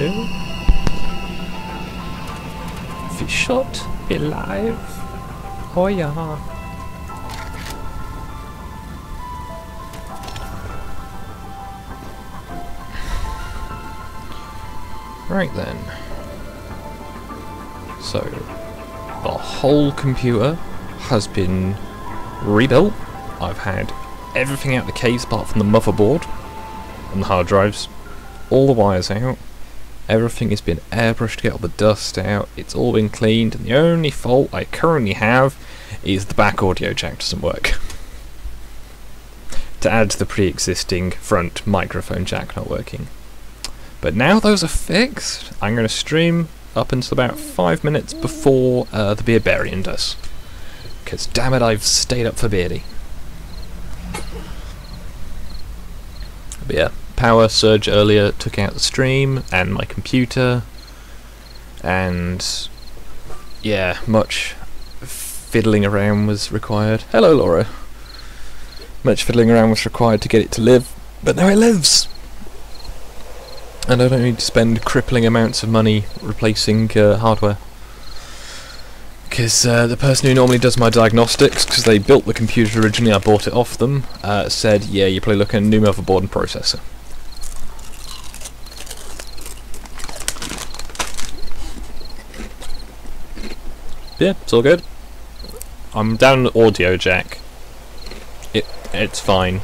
Hello? Fish shot? Be alive? Oh yeah. Right then. So, the whole computer has been rebuilt. I've had everything out of the case apart from the motherboard and the hard drives. All the wires out. Everything has been airbrushed to get all the dust out. It's all been cleaned, and the only fault I currently have is the back audio jack doesn't work. To add to the pre-existing front microphone jack not working. But now those are fixed, I'm going to stream up until about 5 minutes before the Beardbarian does. Because damn it, I've stayed up for Beardy. But yeah, power surge earlier took out the stream and my computer, and yeah, much fiddling around was required. Hello Laura. Much fiddling around was required to get it to live, but now it lives! And I don't need to spend crippling amounts of money replacing hardware. Because the person who normally does my diagnostics, because they built the computer originally, I bought it off them, said, yeah, you're probably looking at a new motherboard and processor. Yeah, it's all good. I'm down the audio jack. It's fine.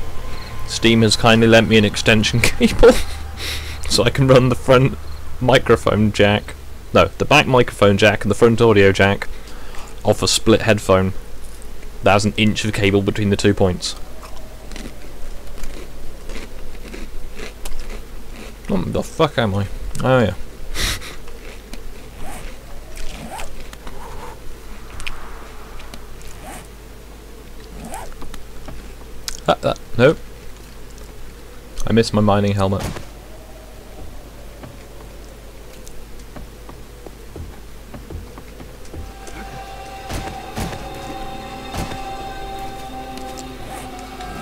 Steam has kindly lent me an extension cable. So I can run the front microphone jack, no, the back microphone jack and the front audio jack off a split headphone that has an inch of cable between the 2 points. What the fuck am I? Oh yeah. Nope. I missed my mining helmet.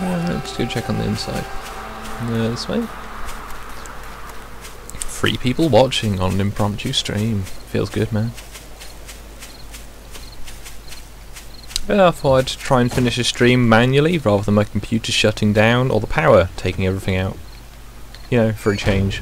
Let's go check on the inside. This way. 3 people watching on an impromptu stream. Feels good, man. Yeah, I thought I'd try and finish a stream manually rather than my computer shutting down or the power taking everything out. You know, for a change.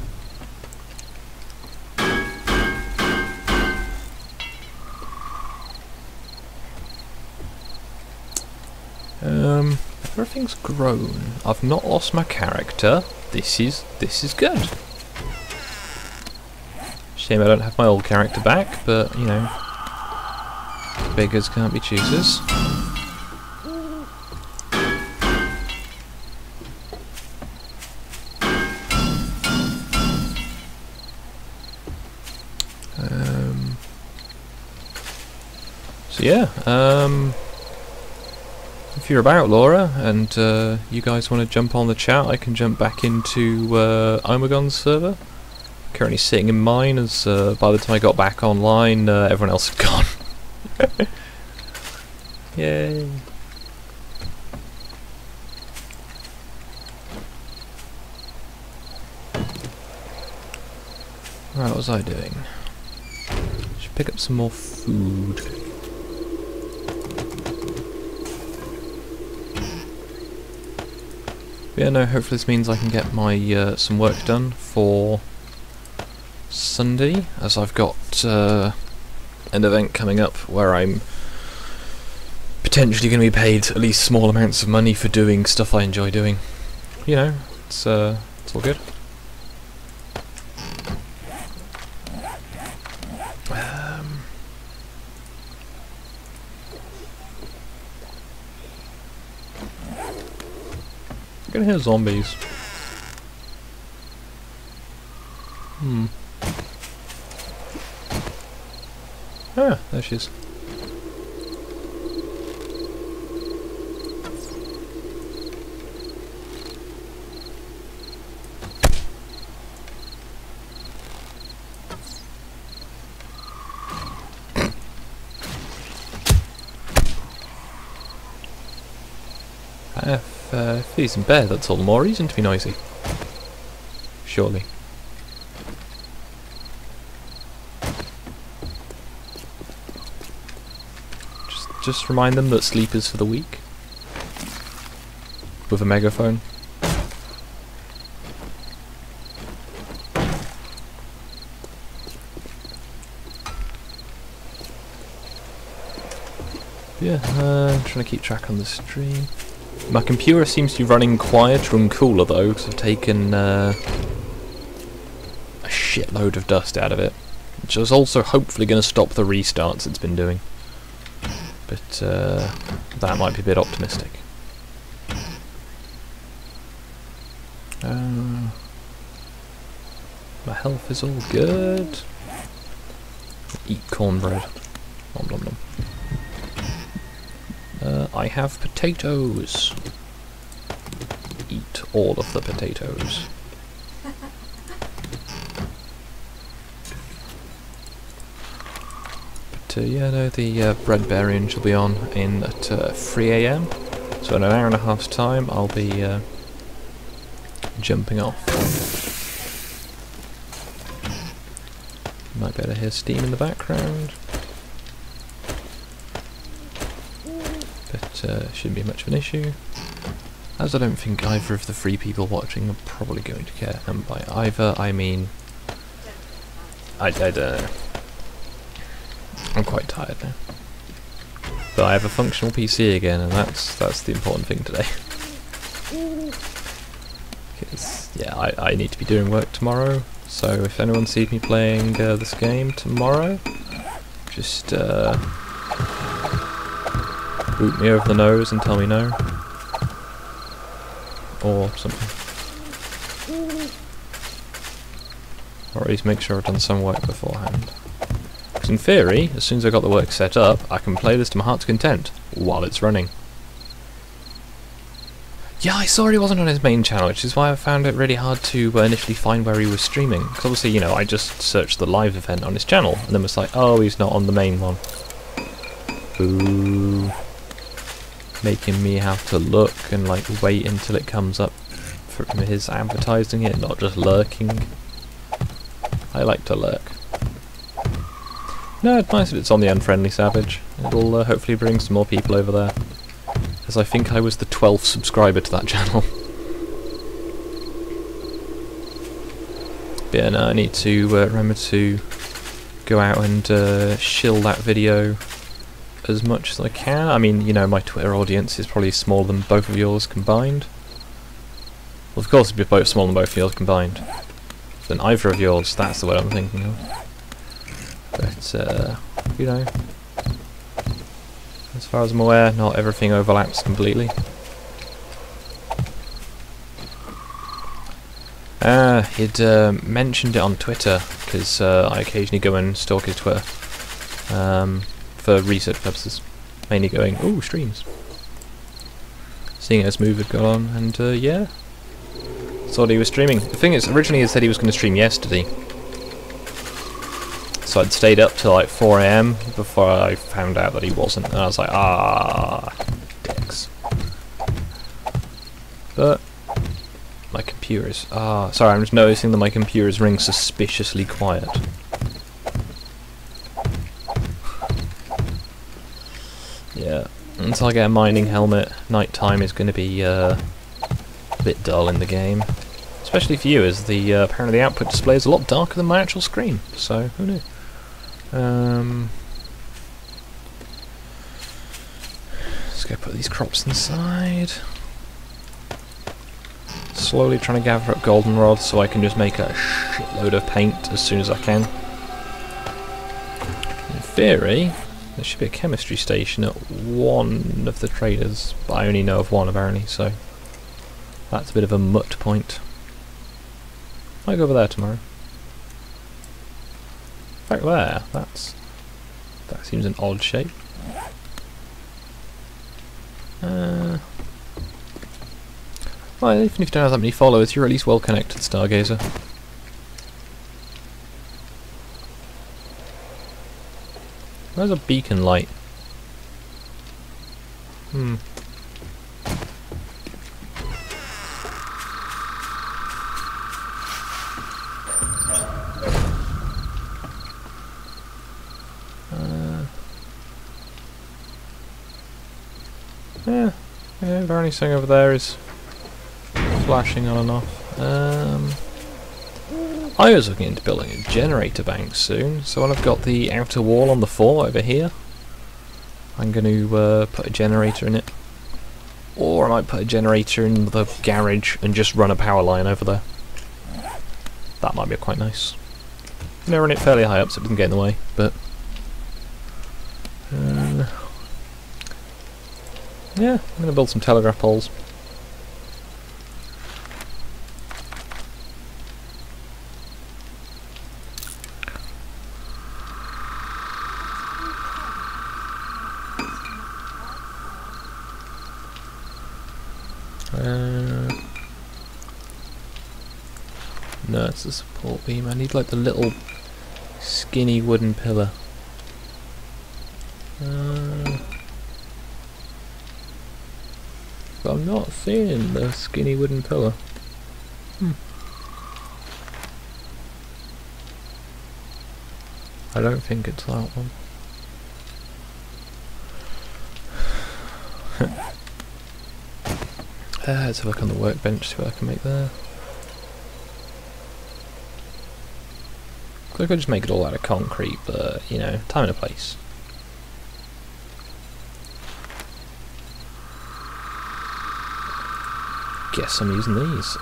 Everything's grown. I've not lost my character. This is good. Shame I don't have my old character back, but you know, beggars can't be choosers. So yeah, if you're about, Laura, and you guys want to jump on the chat, I can jump back into Omegon's server. Currently sitting in mine, as by the time I got back online, everyone else had gone. Yay! Right, what was I doing? Should pick up some more food. Yeah, no, hopefully this means I can get my some work done for Sunday, as I've got an event coming up where I'm potentially going to be paid at least small amounts of money for doing stuff I enjoy doing. You know, it's all good. I can hear zombies. Ah, there she is. If he's in bed, that's all the more reason to be noisy. Surely. just remind them that sleep is for the weak. With a megaphone. Yeah, I'm trying to keep track on the stream. My computer seems to be running quieter and cooler though, because I've taken a shitload of dust out of it, which is also hopefully going to stop the restarts it's been doing. But that might be a bit optimistic. My health is all good. Eat cornbread. Nom nom nom. I have potatoes. Eat all of the potatoes. But yeah, no, the bread variant will be on in at 3 AM. So in an hour and a half's time, I'll be jumping off. Might be able to hear steam in the background. But shouldn't be much of an issue, as I don't think either of the 3 people watching are probably going to care. And by either, I mean I don't know. I'm quite tired now, but I have a functional PC again, and that's the important thing today. Because yeah, I need to be doing work tomorrow. So if anyone sees me playing this game tomorrow, just boot me over the nose and tell me no. Or something. Or at least make sure I've done some work beforehand. Because in theory, as soon as I got the work set up, I can play this to my heart's content while it's running. Yeah, I saw he wasn't on his main channel, which is why I found it really hard to initially find where he was streaming. Because obviously, you know, I just searched the live event on his channel, and then was like, oh, he's not on the main one. Boo. Making me have to look and like wait until it comes up from his advertising it, not just lurking. I like to lurk. No, it's nice if it's on the Unfriendly Savage. It'll hopefully bring some more people over there, as I think I was the 12th subscriber to that channel. But yeah, no, I need to remember to go out and shill that video as much as I can. I mean, you know, my Twitter audience is probably smaller than both of yours combined. Well, of course it'd be both smaller than both of yours combined. Than either of yours, that's the word I'm thinking of. But, you know, as far as I'm aware, not everything overlaps completely. He'd mentioned it on Twitter, because I occasionally go and stalk his Twitter. For research purposes, mainly going, ooh, streams. Seeing as Move had got on, and yeah, saw that he was streaming. The thing is, originally he said he was going to stream yesterday, so I'd stayed up till like 4 AM before I found out that he wasn't, and I was like, ah, dicks. But my computer is, sorry, I'm just noticing that my computer is ringing suspiciously quiet. Yeah, until I get a mining helmet, night time is going to be a bit dull in the game. Especially for you, as the apparently the output display is a lot darker than my actual screen, so who knew. Let's go put these crops inside. Slowly trying to gather up goldenrod so I can just make a shitload of paint as soon as I can. In theory, there should be a chemistry station at one of the traders, but I only know of one apparently, so that's a bit of a mutt point. Might go over there tomorrow. In fact, there, that seems an odd shape. Well, even if you don't have that many followers, you're at least well connected, Stargazer. Where's a beacon light? Yeah, apparently something over there is flashing on and off. I was looking into building a generator bank soon, so when I've got the outer wall on the fort over here, I'm going to put a generator in it. Or I might put a generator in the garage and just run a power line over there. That might be quite nice. I'm going to run it fairly high up so it doesn't get in the way, but... yeah, I'm going to build some telegraph poles. No, it's a support beam. I need like the little skinny wooden pillar. But I'm not seeing the skinny wooden pillar. I don't think it's that one. Let's have a look on the workbench, see what I can make there. I could just make it all out of concrete, but, you know, time and a place. Guess I'm using these.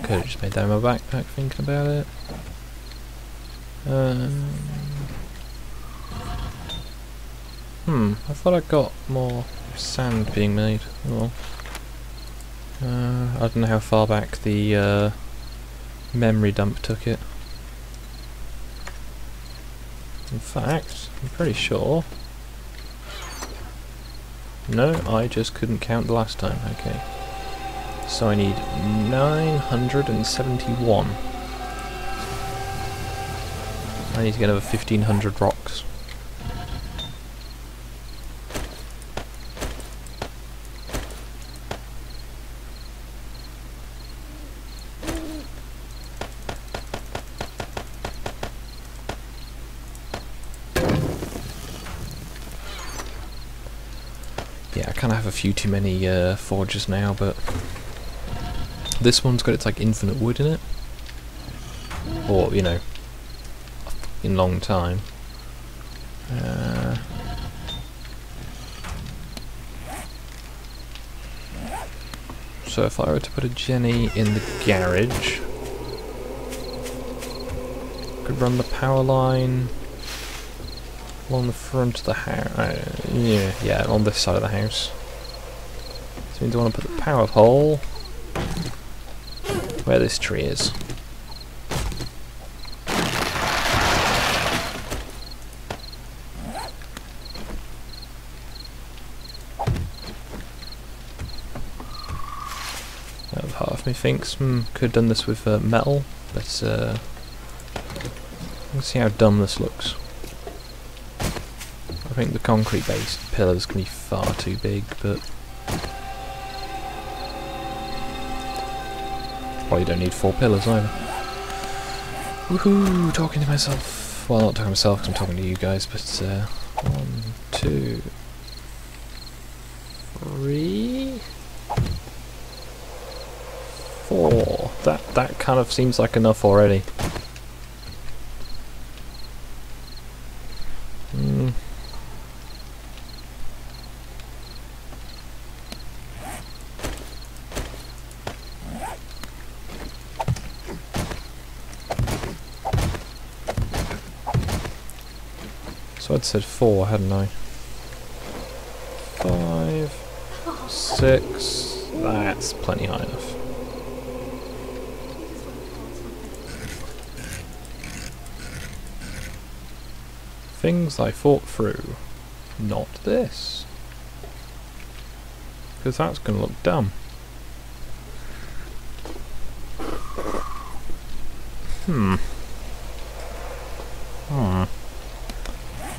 Could have just made that in my backpack thinking about it. I thought I got more sand being made. Oh well. I don't know how far back the memory dump took it. In fact, I'm pretty sure. No, I just couldn't count the last time. Okay. So I need 971. I need to get over 1500 rocks. Yeah, I kind of have a few too many forges now, but this one's got its like infinite wood in it, or you know, in long time. So if I were to put a Jenny in the garage, could run the power line along the front of the house. Yeah, on this side of the house. So means I want to put the power pole where this tree is. Half of me thinks, could have done this with metal, but let's see how dumb this looks. I think the concrete based pillars can be far too big, but well, you don't need 4 pillars either. Woohoo! Talking to myself. Well, not talking to myself because I'm talking to you guys, but 1, 2, 3, 4. That kind of seems like enough already. So I'd said 4, hadn't I? 5, 6. That's plenty high enough. Things I thought through. Not this. Because that's going to look dumb.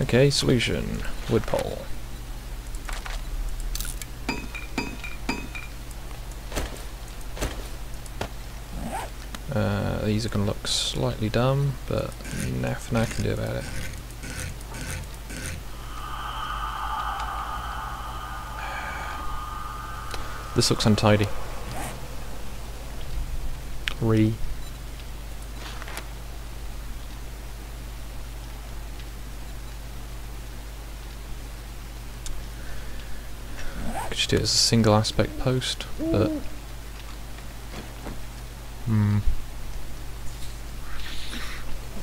Okay, solution. Wood pole. These are going to look slightly dumb, but nothing I can do about it. This looks untidy. Could just do it as a single aspect post, but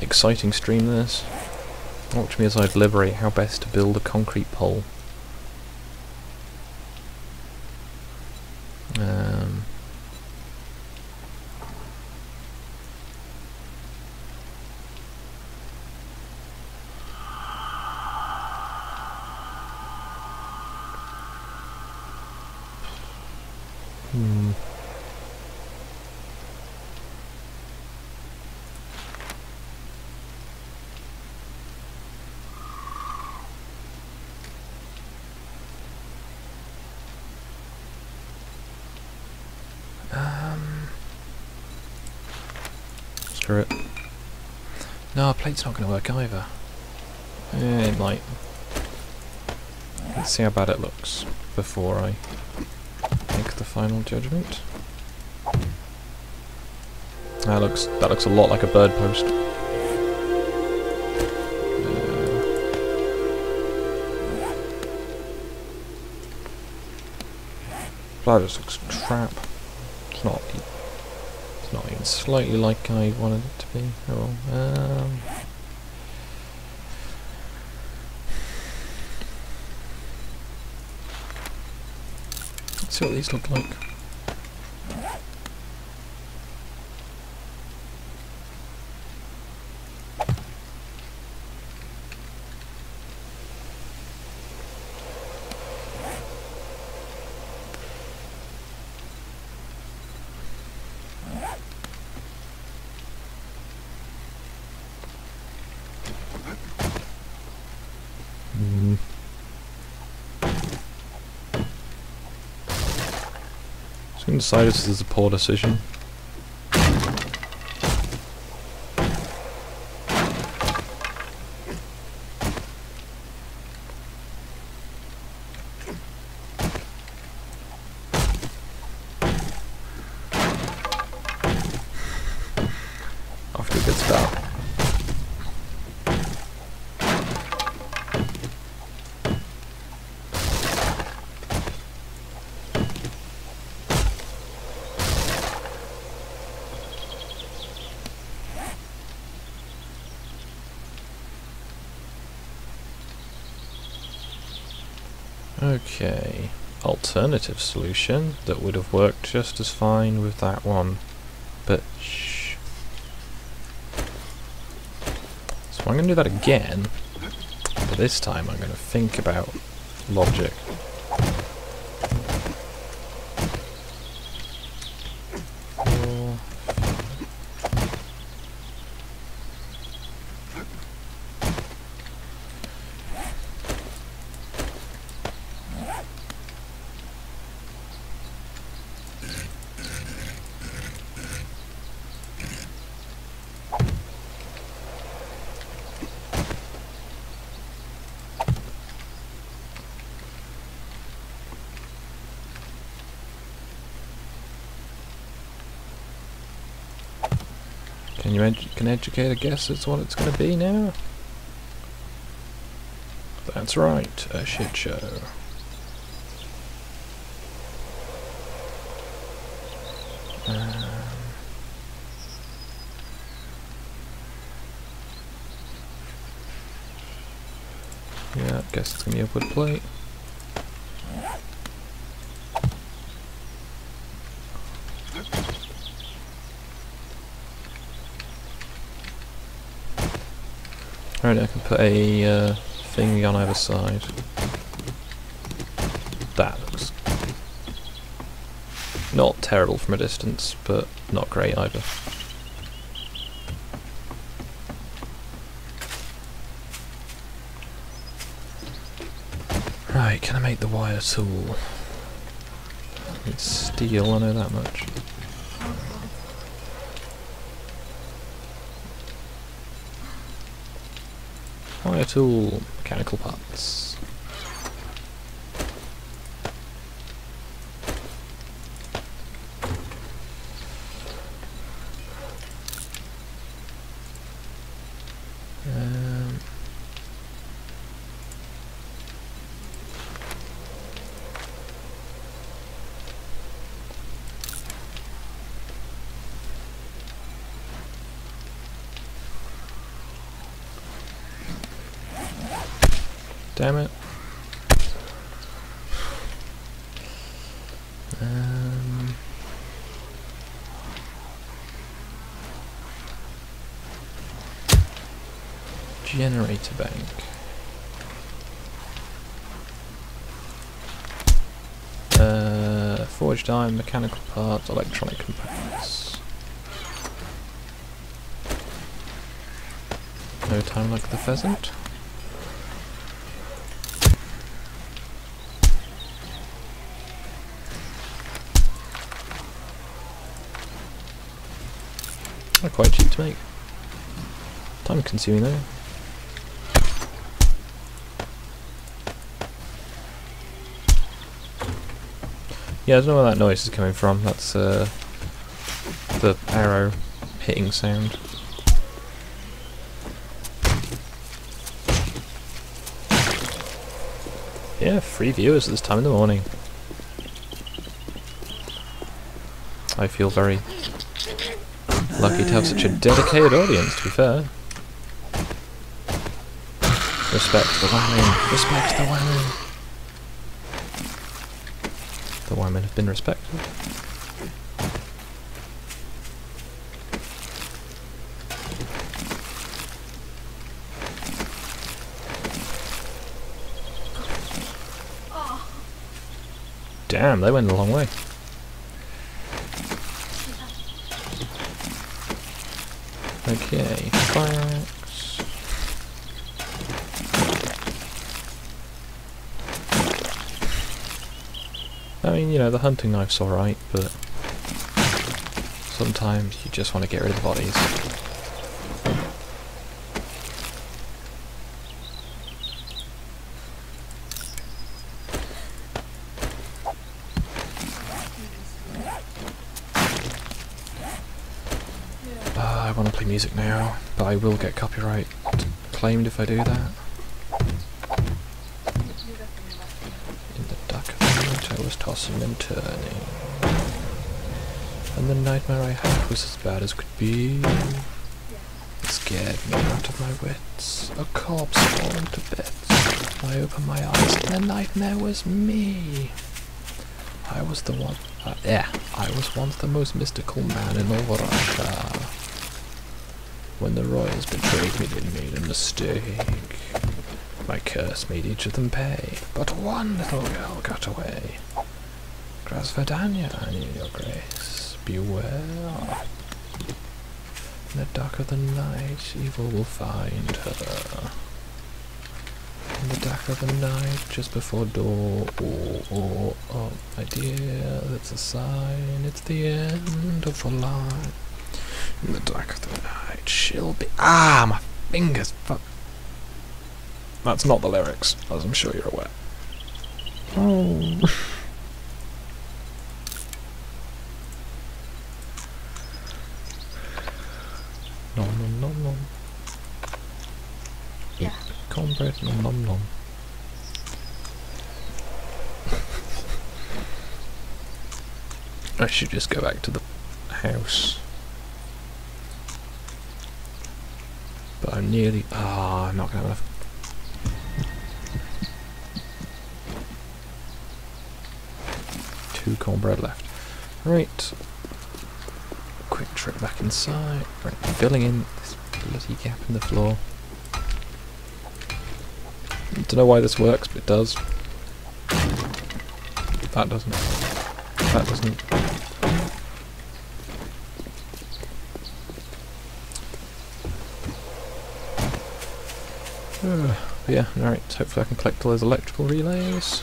exciting stream this. Watch me as I deliberate how best to build a concrete pole. Screw it. No, plate's not going to work either. It might. Let's see how bad it looks before I make the final judgment. That looks a lot like a bird post. That just looks crap. It's not even slightly like I wanted it to be. Oh, let's see what these look like. So I'm going to decide this is a poor decision. Off to a good start. Okay, alternative solution that would have worked just as fine with that one, but shh. So I'm going to do that again, but this time I'm going to think about logic. Can educate a guess as to what it's going to be now? That's right, a shit show. Yeah, I guess it's going to be a wood plate. Right, I can put a thingy on either side. That looks not terrible from a distance, but not great either. Right, can I make the wire tool? It's steel, I know that much. Wire tool, mechanical parts. Damn it. Generator bank. Forged iron, mechanical parts, electronic components. No time like the pheasant. They're quite cheap to make. Time consuming though. Yeah, I don't know where that noise is coming from. That's the arrow hitting sound. Yeah, 3 viewers at this time in the morning. I feel very lucky to have such a dedicated audience, to be fair. Respect the whamming. Respect the whamming. The whamming have been respected. Damn, they went a long way. Okay, fire axe. I mean, you know, the hunting knife's alright, but sometimes you just want to get rid of the bodies. I want to play music now, but I will get copyright claimed if I do that. In the dark of the night I was tossing and turning, and the nightmare I had was as bad as could be. It scared me out of my wits. A corpse fallen to bits. I opened my eyes and the nightmare was me. I was the one... I was once the most mystical man in all Russia. When the royals betrayed me, they made a mistake. My curse made each of them pay, but one little girl got away. Grasvedanya, I need your grace. Beware. In the dark of the night, evil will find her. In the dark of the night, just before dawn. Oh, my dear, that's a sign. It's the end of the line. In the dark of the night, she'll be... Ah, my fingers! Fuck. That's not the lyrics, as I'm sure you're aware. Oh. Nom nom nom nom. Yeah. Eat cornbread, nom nom nom. I should just go back to the house. But I'm nearly... I'm not going to have enough. Two cornbread left. Right. Quick trip back inside. Right, filling in this bloody gap in the floor. Don't know why this works, but it does. That doesn't. That doesn't. But yeah, alright, hopefully I can collect all those electrical relays.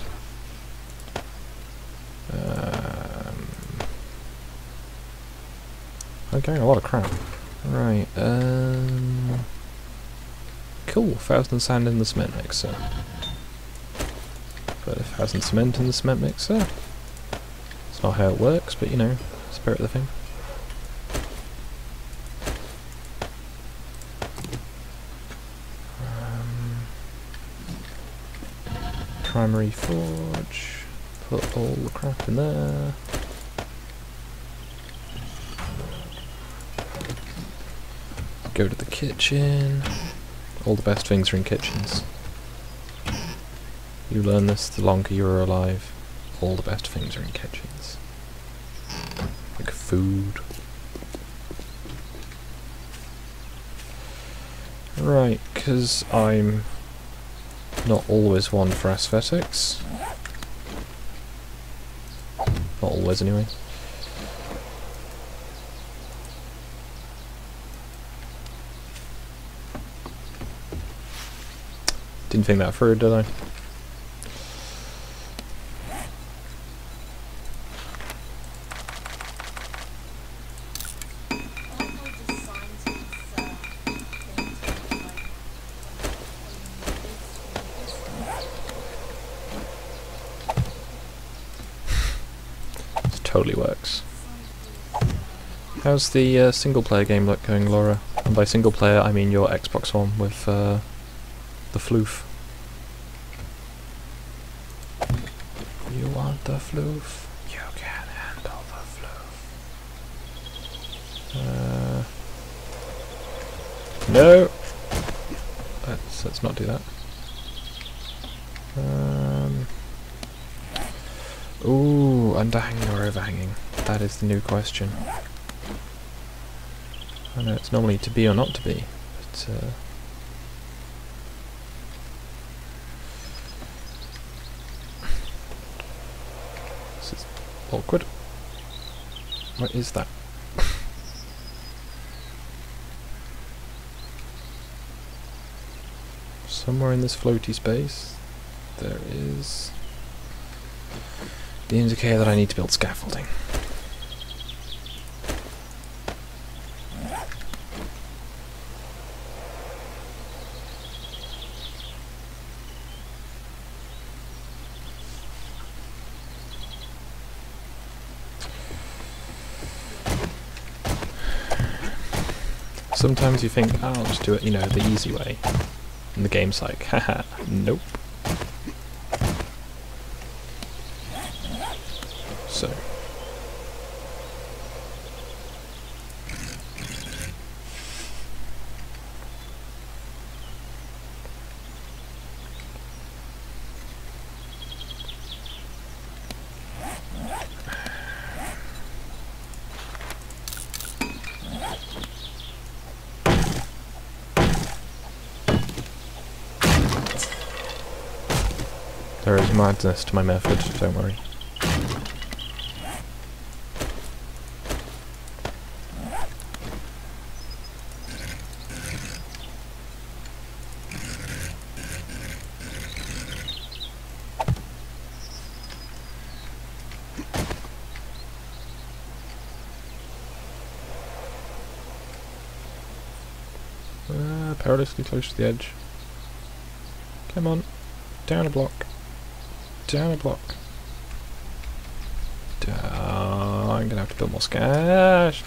I'm carrying a lot of crap. Right, cool, 1,000 sand in the cement mixer. But 1,000 cement in the cement mixer. It's not how it works, but you know, spirit of the thing. Primary forge. Put all the crap in there. Go to the kitchen. All the best things are in kitchens. You learn this the longer you're alive. All the best things are in kitchens. Like food. Right, because I'm not always one for aesthetics. Not always, anyway. Didn't think that through, did I? Totally works. How's the single player game look going, Laura? And by single player I mean your Xbox One with the floof. You want the floof? You can handle the floof. No! Let's not do that. Ooh, underhanging or overhanging? That is the new question. I know it's normally to be or not to be, but this is awkward. What is that? Somewhere in this floaty space there is the indicator that I need to build scaffolding. Sometimes you think, oh, I'll just do it, you know, the easy way. And the game's like, haha, nope. So. There is madness to my method, don't worry. Perilously close to the edge. Come on, down a block. Down a block. I'm gonna have to build more scash.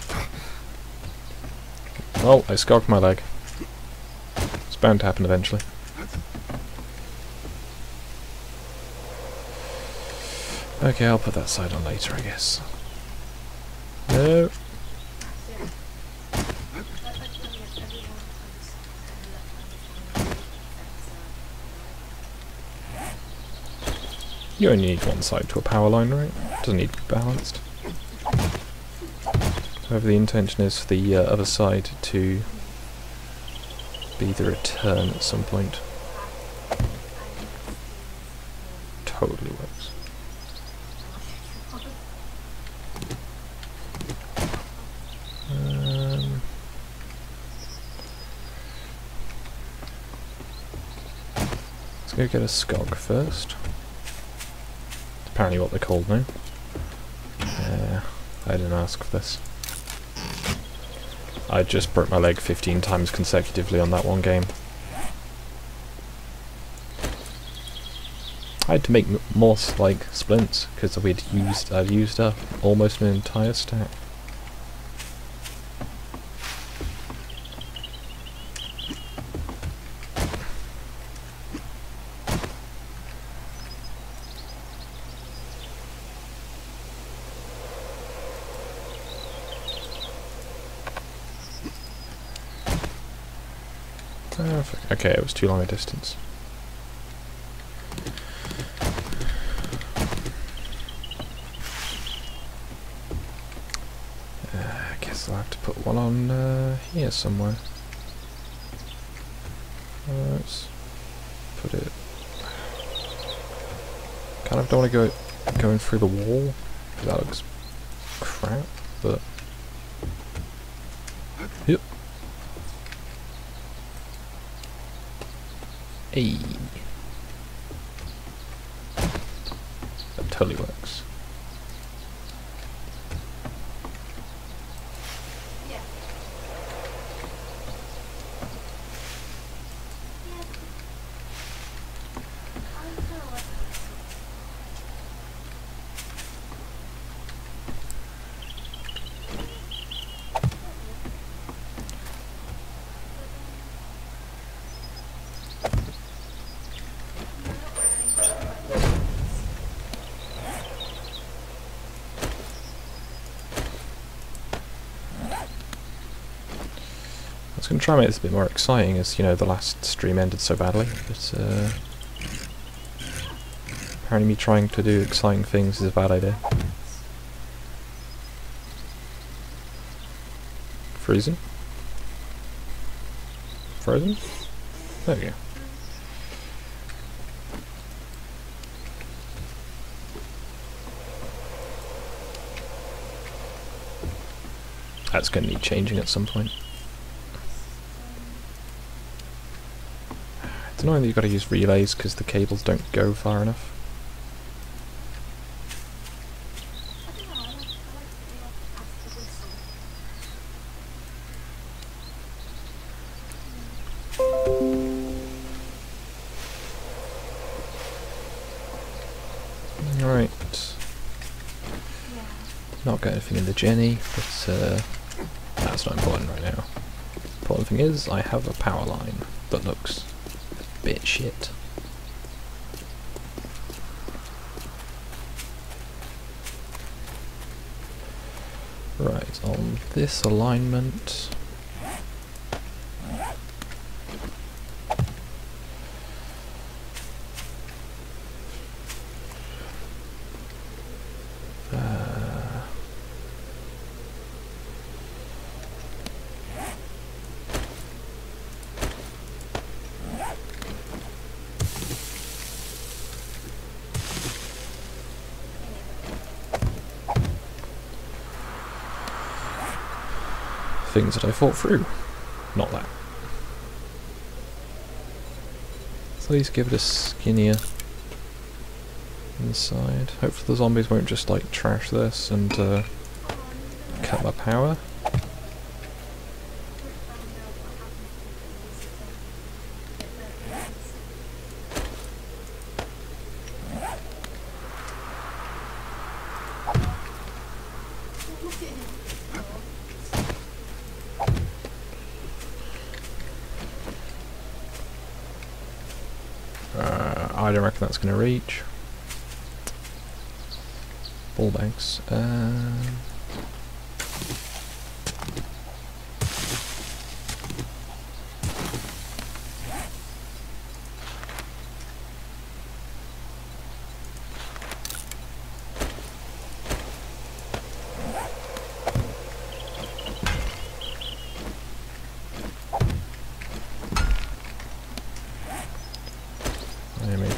Oh, I skogged my leg. It's bound to happen eventually. Okay, I'll put that side on later, I guess. No. You only need one side to a power line, right? Doesn't need to be balanced. However, the intention is for the other side to be the return at some point. Totally works. go get a Skog first. Apparently what they're called now. I didn't ask for this. I just broke my leg 15 times consecutively on that one game. I had to make more like splints because I'd used up almost an entire stack. Okay, it was too long a distance. I guess I'll have to put one on here somewhere. Let's put it. Kind of don't want to go going through the wall because that looks crap. But yep. Hey, that totally works. I was going to try and make this a bit more exciting, as you know the last stream ended so badly, but apparently me trying to do exciting things is a bad idea. Freezing? Frozen? There we go. That's going to need changing at some point. It's annoying that you've got to use relays because the cables don't go far enough. Alright. Not got anything in the Jenny, but that's not important right now. Important thing is, I have a power line that looks a bit shit. Right, on this alignment. Things that I thought through. Not that. So at least give it a skinnier inside. Hopefully the zombies won't just like trash this and cut my power. I don't reckon that's going to reach. Ball banks.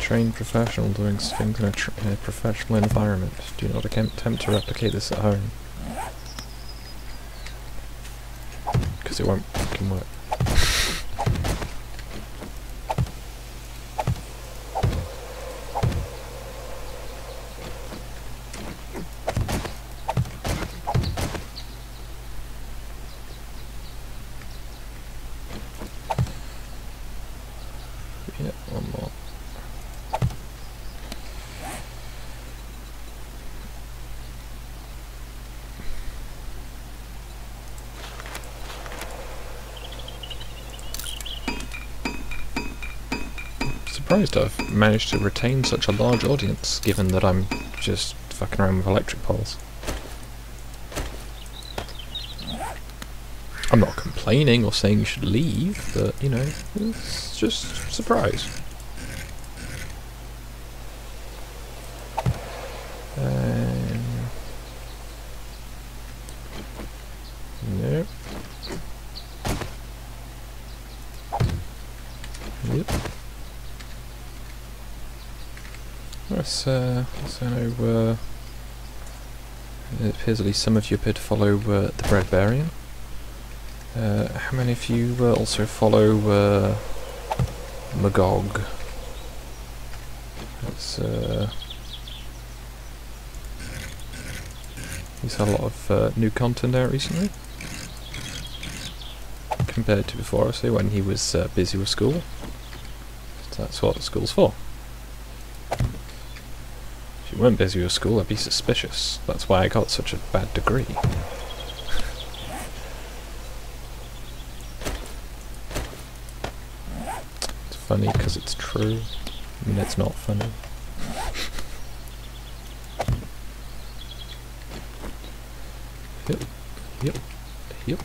Trained professional doing things in a professional environment. Do not attempt to replicate this at home. Because it won't fucking work. surprised I've managed to retain such a large audience, given that I'm just fucking around with electric poles. I'm not complaining or saying you should leave, but, you know, it's just a surprise. Nope. Yep. I know, it appears at least some of you appear to follow the Breadbarian. How many of you also follow Magog? That's, he's had a lot of new content out recently, compared to before, I say, when he was busy with school. So that's what school's for. If you weren't busy with school, I'd be suspicious. That's why I got such a bad degree. It's funny because it's true. I mean, it's not funny. Yep. Yep. Yep.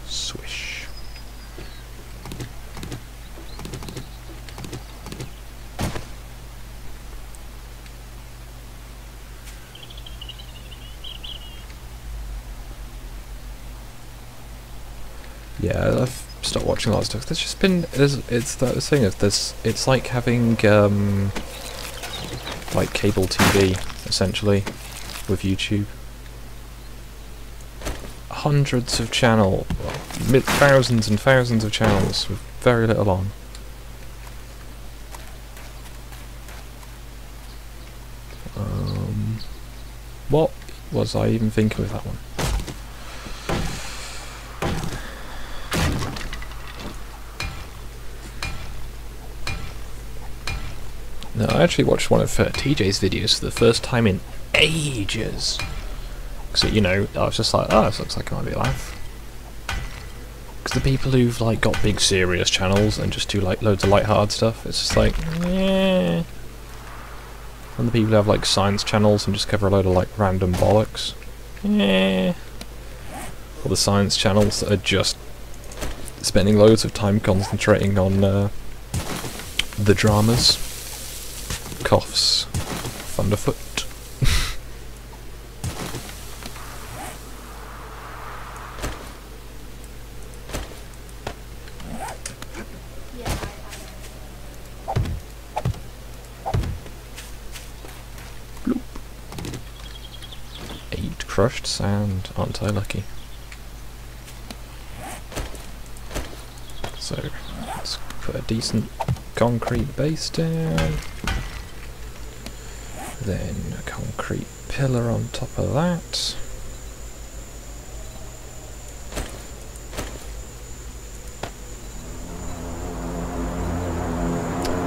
Swish. Yeah, I've stopped watching a lot of stuff. There's just been, it's that thing of this, it's like having like cable TV essentially with YouTube. Hundreds of channels, thousands and thousands of channels with very little on. What was I even thinking with that one? No, I actually watched one of TJ's videos for the first time in ages. So, you know, I was just like, oh, this looks like it might be a laugh. Because the people who've like got big serious channels and just do like loads of light-hearted stuff, it's just like, yeah. And the people who have like science channels and just cover a load of like random bollocks, yeah. Or the science channels that are just spending loads of time concentrating on the dramas. Coughs. Thunderfoot. Crushed sand, aren't I lucky? So, let's put a decent concrete base down. Then a concrete pillar on top of that.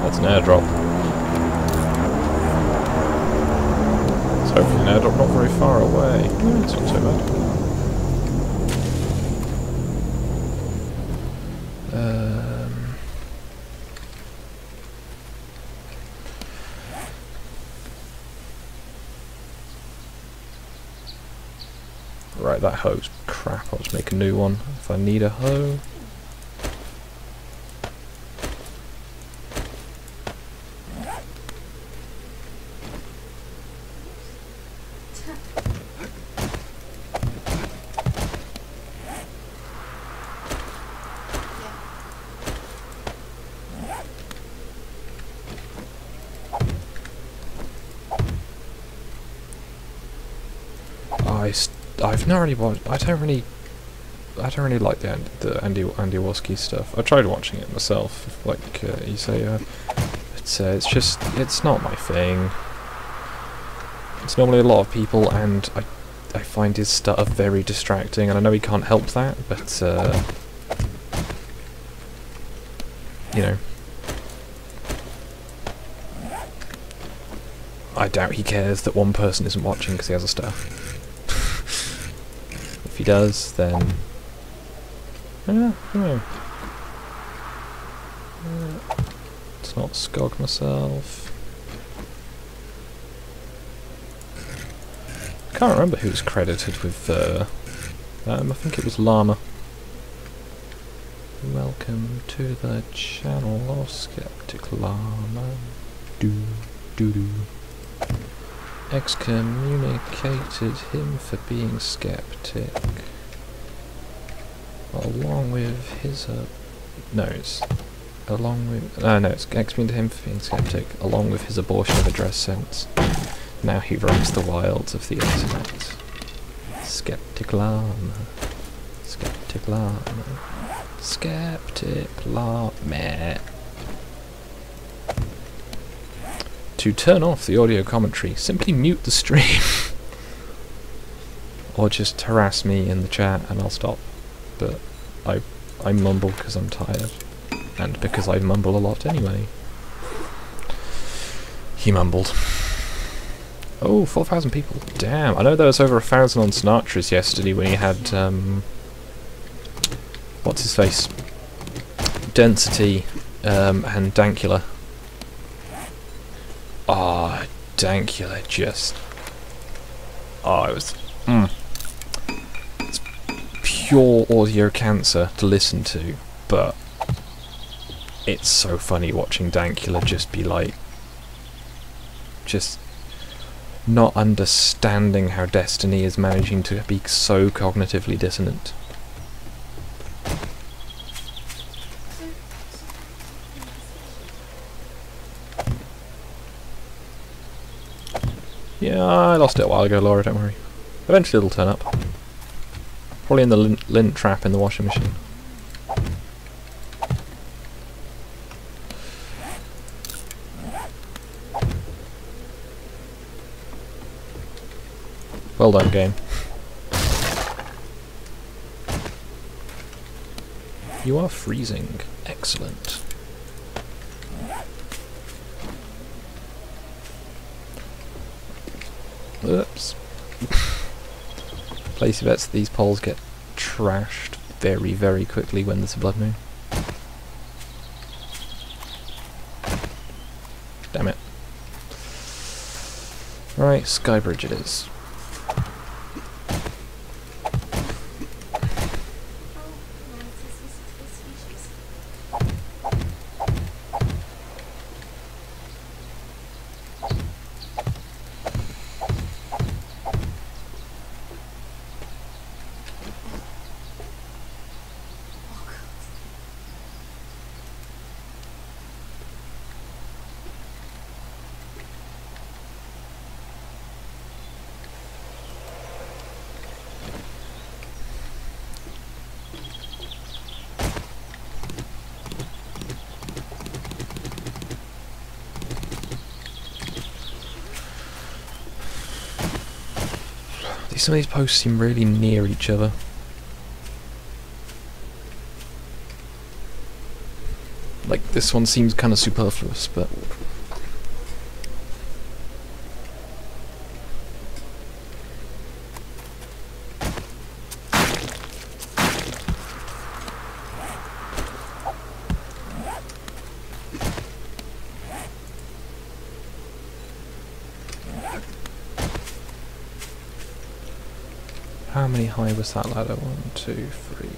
That's an airdrop. Hopefully an airdrop not very far away. It's not so bad. Right, that hoe's crap. I'll just make a new one if I need a hoe. I've not really watched. I don't really like the Andy Warski stuff. I tried watching it myself, like you say. It's just it's not my thing. It's normally a lot of people, and I find his stuff very distracting, and I know he can't help that, but you know, I doubt he cares that one person isn't watching because he has a staff. If he does, then it's not Skog myself. Can't remember who's credited with I think it was Llama. Welcome to the channel of Skeptic Llama. Excommunicated him for being skeptic. Along with his it's excommunicated him for being skeptic, along with his abortion of a dress sense. Now he roams the wilds of the internet. Skeptic Llama. Skeptic Llama. Skeptic Llama. To turn off the audio commentary, simply mute the stream. Or just harass me in the chat and I'll stop. But I mumble because I'm tired. And because I mumble a lot anyway. He mumbled. Oh, 4,000 people. Damn, I know there was over 1,000 on Sinatra's yesterday when he had, what's his face? Density, and Dankula. Ah, Dankula just... Oh, it was... It's pure audio cancer to listen to, but it's so funny watching Dankula just be like... Just... not understanding how Destiny is managing to be so cognitively dissonant. Yeah, I lost it a while ago, Laura, don't worry. Eventually it'll turn up. Probably in the lint trap in the washing machine. Well done, game. You are freezing. Excellent. Oops. Place your bets, these polls get trashed very, very quickly when there's a blood moon. Damn it. Right, Skybridge it is. Some of these posts seem really near each other. Like, this one seems kind of superfluous, but... How many high was that ladder? 1, 2, 3...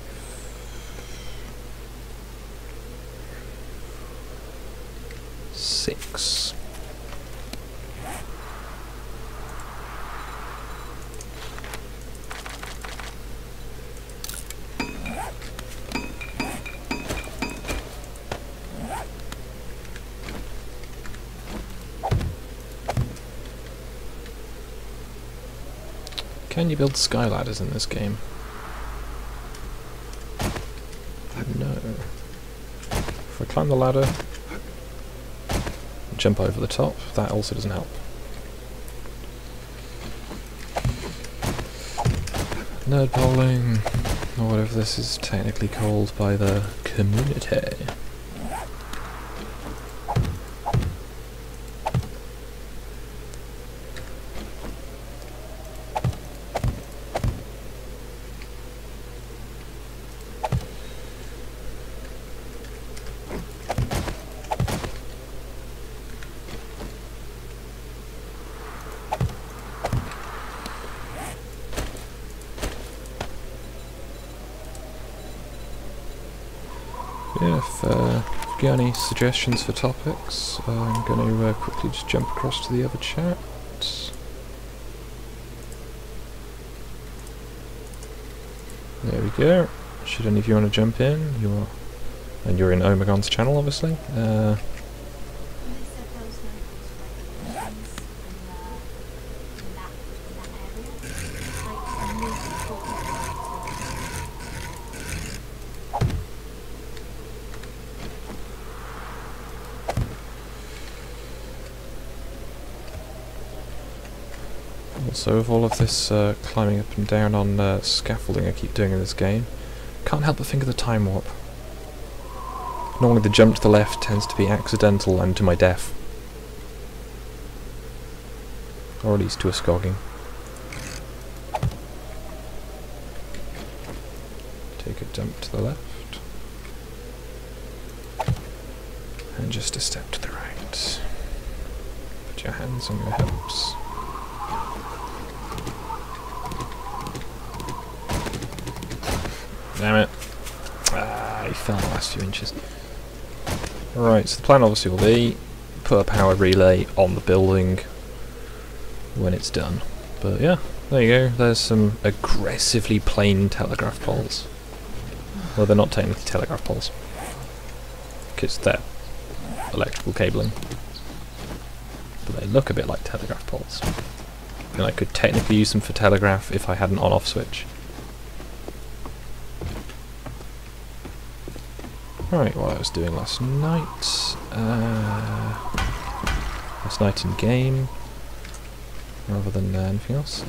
6. Can you build sky ladders in this game? No. If I climb the ladder, jump over the top, that also doesn't help. Nerd bowling, or whatever this is technically called by the community. Yeah, if you've got any suggestions for topics, I'm going to quickly just jump across to the other chat. There we go. Should any of you want to jump in, you're in Omegon's channel, obviously. Also, with all of this climbing up and down on scaffolding I keep doing in this game, can't help but think of the time warp. Normally the jump to the left tends to be accidental and to my death. Or at least to a skogging. Take a jump to the left. And just a step to the right. Put your hands on your hips. Damn it. He fell the last few inches. Right, so the plan obviously will be put a power relay on the building when it's done. But yeah, there you go. There's some aggressively plain telegraph poles. Well, they're not technically telegraph poles, because they're electrical cabling. But they look a bit like telegraph poles. And I could technically use them for telegraph if I had an on-off switch. Right, what I was doing last night. Last night in game, rather than anything else.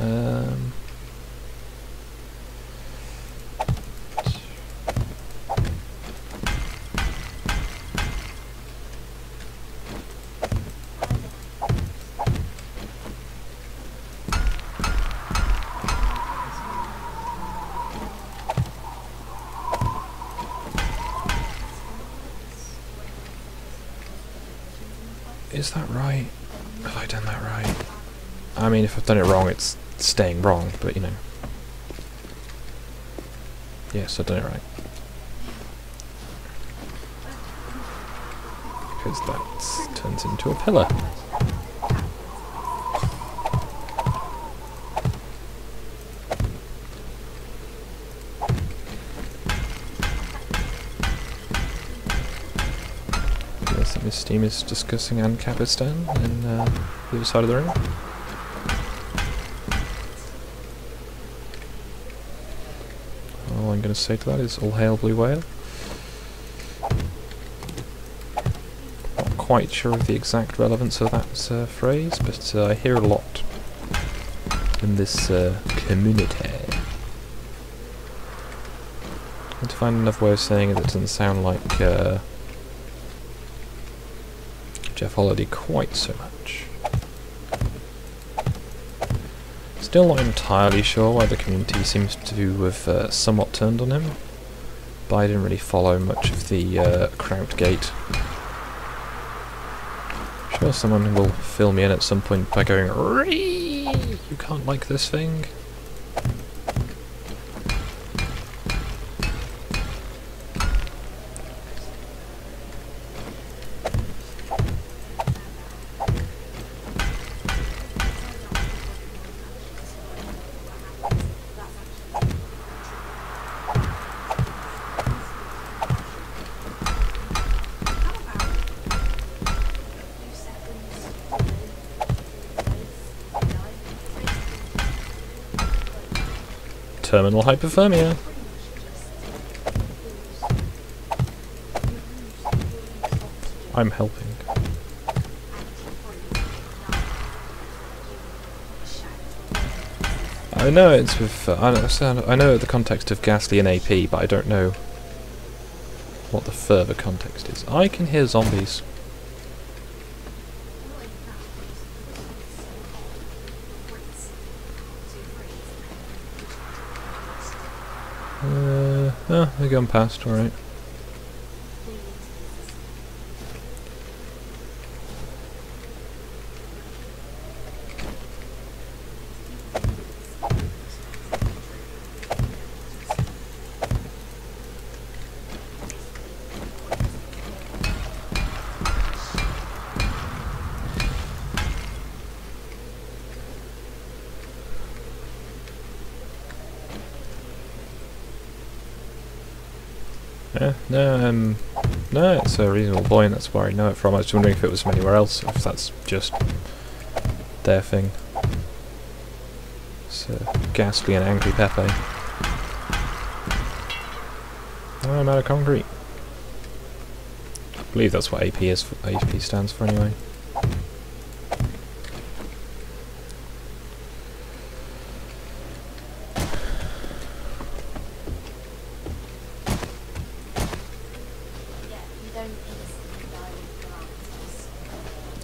Is that right? Have I done that right? I mean, if I've done it wrong, it's staying wrong, but you know. Yes, I've done it right. Because that turns into a pillar. Miss Steam is discussing Ancapistan in the other side of the room. All I'm going to say to that is all hail Blue Whale. Not quite sure of the exact relevance of that phrase, but I hear it a lot in this community. And to find another way of saying it that doesn't sound like Jeff Holiday quite so much. Still not entirely sure why the community seems to have somewhat turned on him, but I didn't really follow much of the Krautgate. I'm sure someone will fill me in at some point by going, "Ree! You can't like this thing." Terminal hypothermia. I'm helping. I know it's with. I know the context of ghastly and AP, but I don't know what the further context is. I can hear zombies. Oh, they're going past, alright. No, it's a reasonable point, that's where I know it from. I was wondering if it was from anywhere else, or if that's just their thing. It's ghastly and angry Pepe. Oh, I'm out of concrete. I believe that's what AP is. AP stands for anyway.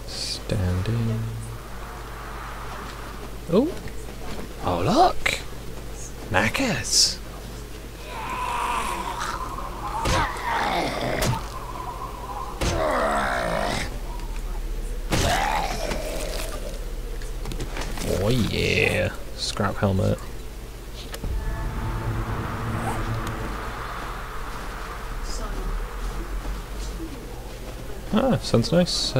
Standing. Oh! Oh look! Knackers! Oh yeah! Scrap helmet. Ah, sounds nice.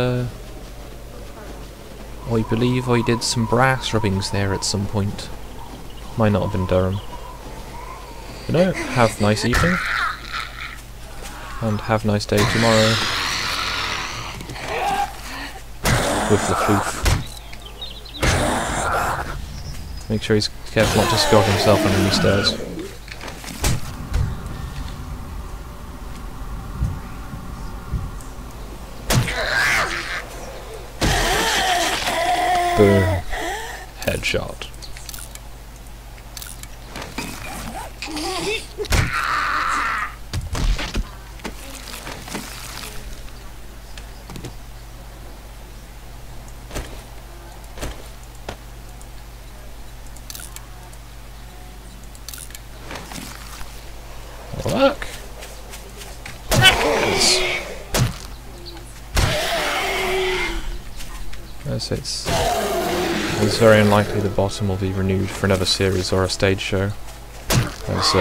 I believe I did some brass rubbings there at some point. Might not have been Durham. But no, have a nice evening. And have a nice day tomorrow. With the floof. Make sure he's careful not to Skog himself under these stairs. Boom. Headshot. Look! Knackers! Yes, it's very unlikely the bottom will be renewed for another series or a stage show. As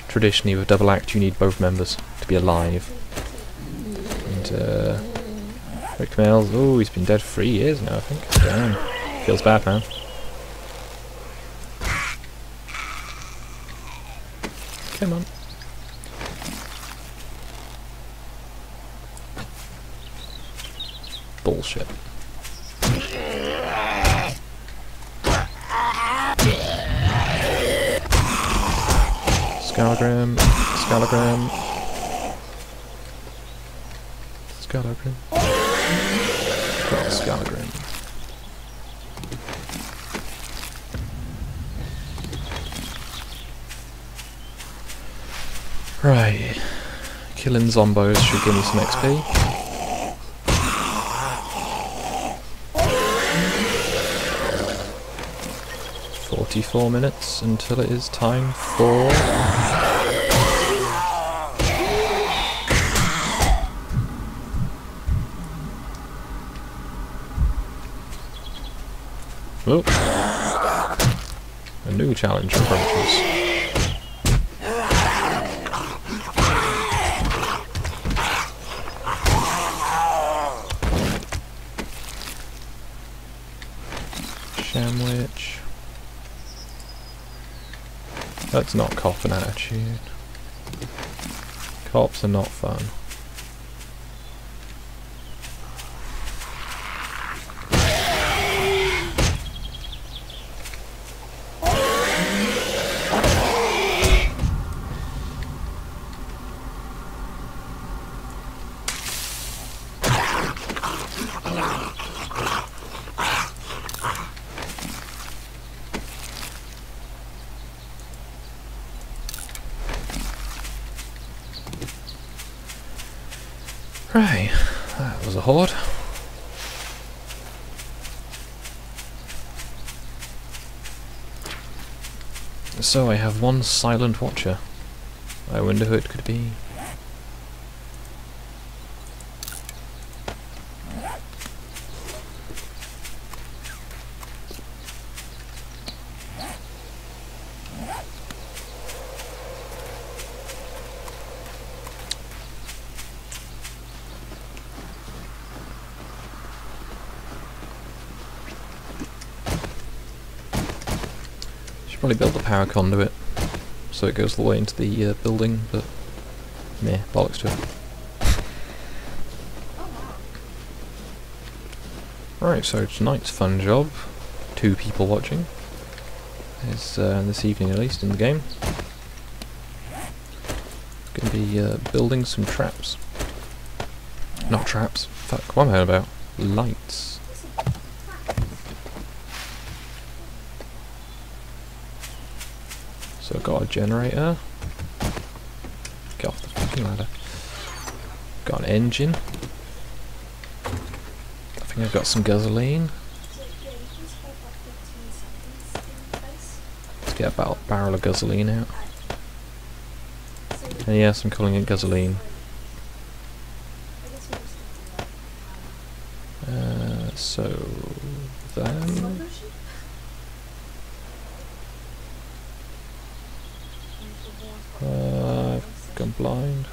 traditionally with double act you need both members to be alive. And Rick Mills, oh, he's been dead for 3 years now I think. Damn. Feels bad, man. Come on. Bullshit. Scalagram, Scalagram, Scalagram, Scalagram. Right, killing zombos should give me some XP. 44 minutes until it is time for... Oh! A new challenge approaches. Shamwich. That's not cop an attitude. Cops are not fun. Right, that was a horde. So I have one silent watcher. I wonder who it could be. Should probably build the power conduit so it goes all the way into the building, but meh, bollocks to it. Right, so tonight's fun job, 2 people watching, is this evening at least in the game. Gonna be building some traps. Not traps, fuck, what am I on about? Lights. So I've got a generator. Get off the fucking ladder. Got an engine. I think I've got some gasoline. Let's get a barrel of gasoline out. And yes, I'm calling it gasoline. So then... I've gone blind.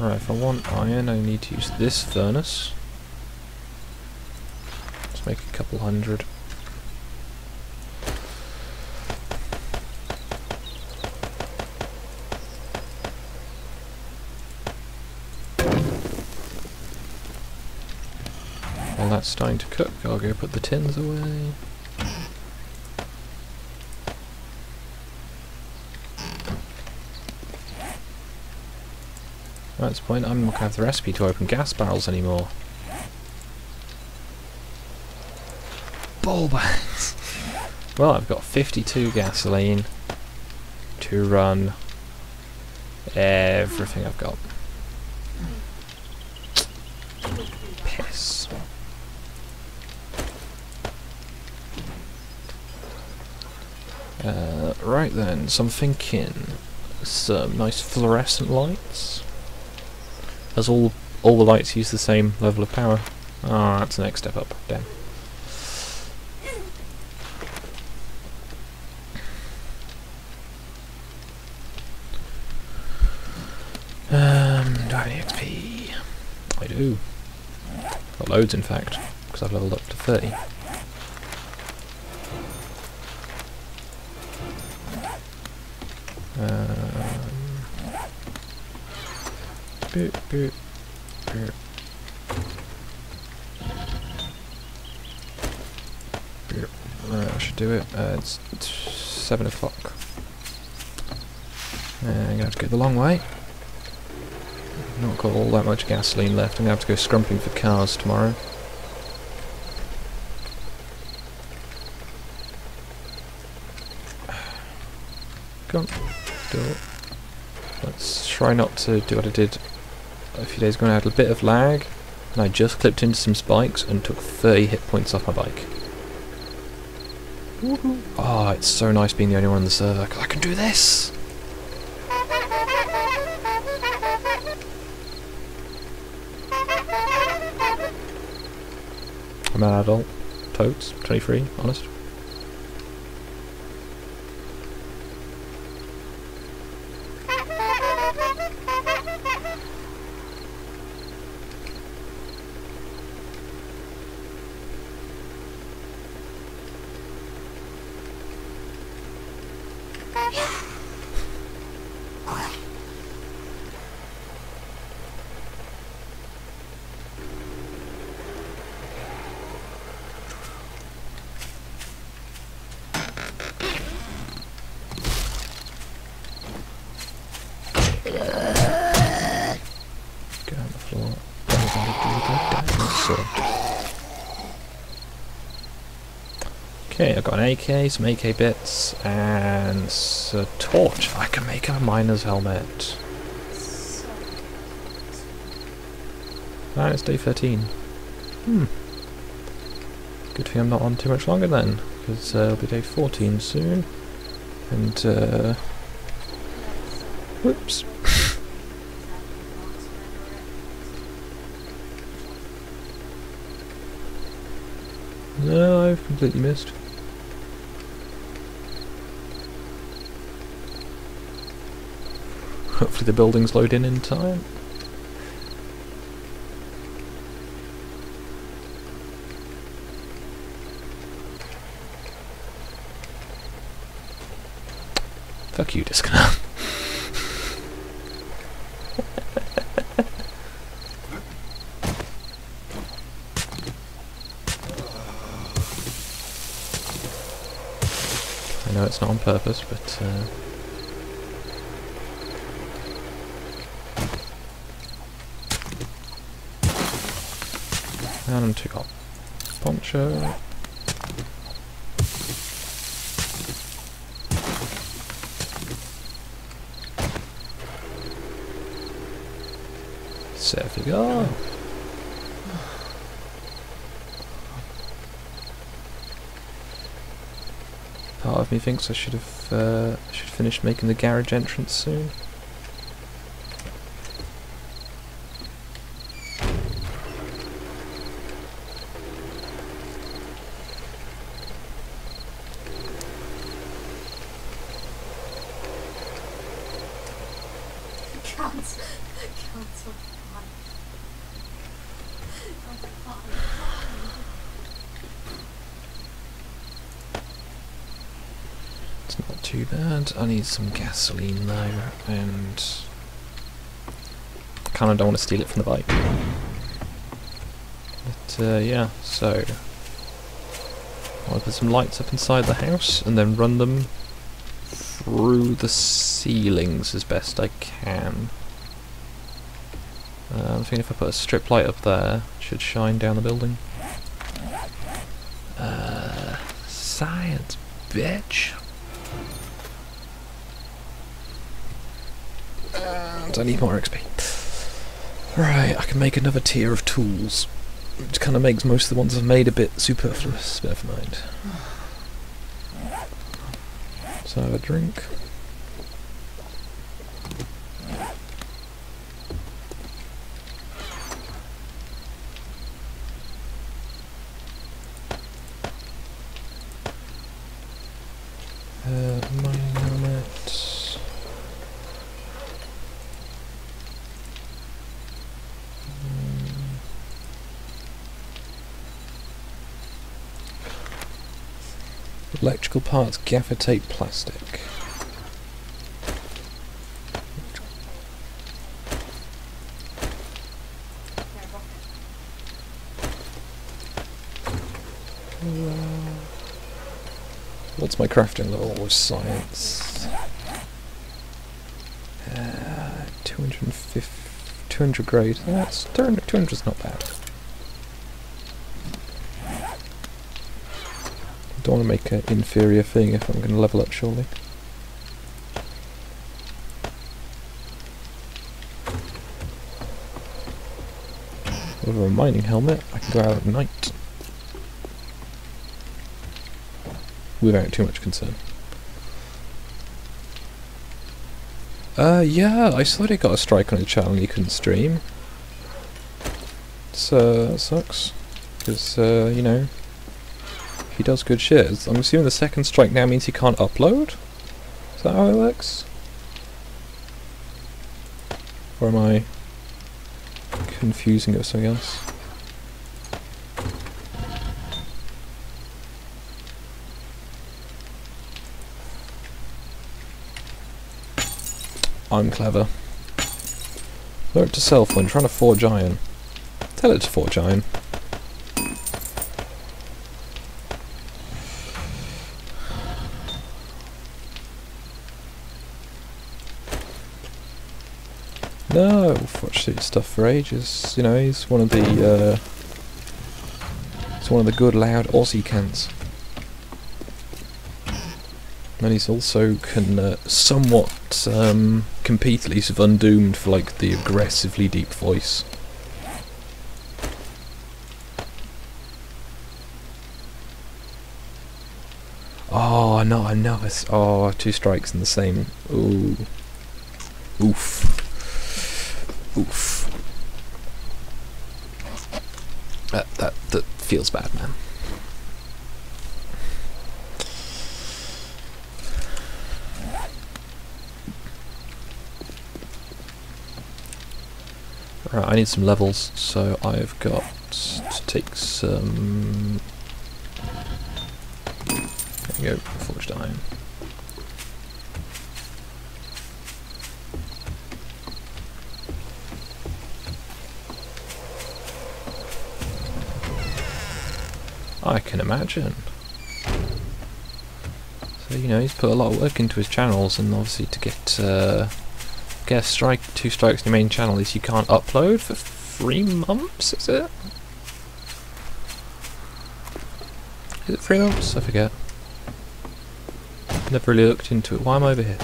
Right, if I want iron, I need to use this furnace. Let's make a couple hundred. While that's starting to cook, I'll go put the tins away. At this point, I'm not going to have the recipe to open gas barrels anymore. Ball bags! Well, I've got 52 gasoline to run everything I've got. Piss. Right then, so I'm thinking some nice fluorescent lights. As all the lights use the same level of power. Ah, that's the next step up. Damn. Do I have any XP? I do. Got loads, in fact, because I've leveled up to 30. Boop, boop, boop. Boop. Right, I should do it. It's 7 o'clock. I'm going to have to go the long way. Not got all that much gasoline left. I'm going to have to go scrumping for cars tomorrow. Come on, do it. Let's try not to do what I did a few days ago. I had a bit of lag, and I just clipped into some spikes and took 30 hit points off my bike. Woohoo! Oh, it's so nice being the only one on the server, 'cause I can do this! I'm an adult. Totes. 23, honest. Go on the floor. Okay, I've got an AK, some AK bits, and a torch. I can make a miner's helmet. Ah, it's day 13. Good thing I'm not on too much longer then, because it'll be day 14 soon. And, whoops. No, I've completely missed. Hopefully the buildings load in time. Fuck you, Disconnect. I know it's not on purpose, but and to got poncho. There we go. Part of me thinks I should have finished making the garage entrance soon. It's not too bad. I need some gasoline though, and I kind of don't want to steal it from the bike. But yeah, so I'll put some lights up inside the house and then run them through the ceilings as best I can. I'm thinking if I put a strip light up there, it should shine down the building. Science, bitch! And I need more XP. Right, I can make another tier of tools, which kind of makes most of the ones I've made a bit superfluous, but never mind. So I have a drink. Mining helmet. Electrical parts, gaffer tape, plastic. What's my crafting level with science? 250, 200 grade. That's 200's not bad. Don't want to make an inferior thing if I'm going to level up surely. With a mining helmet, I can go out at night without too much concern. Yeah, I saw they got a strike on a channel you couldn't stream. So that sucks, because you know, he does good shit. I'm assuming the second strike now means he can't upload? Is that how it works? Or am I confusing it with something else? I'm clever. Note to self when trying to forge iron. Tell it to forge iron. No, I've watched his stuff for ages. You know, he's one of the good loud Aussie cunts. And he's also can somewhat compete, at least with Undoomed, for like the aggressively deep voice. Oh no! Another. Oh, 2 strikes in the same. Ooh. Oof. Oof. That feels bad, man. Right, I need some levels, so I've got to take some. There we go, forged iron. I can imagine. So, you know, he's put a lot of work into his channels, and obviously to get a strike, 2 strikes in your main channel, at least you can't upload for 3 months, is it? Is it 3 months? I forget. Never really looked into it. Why am I over here?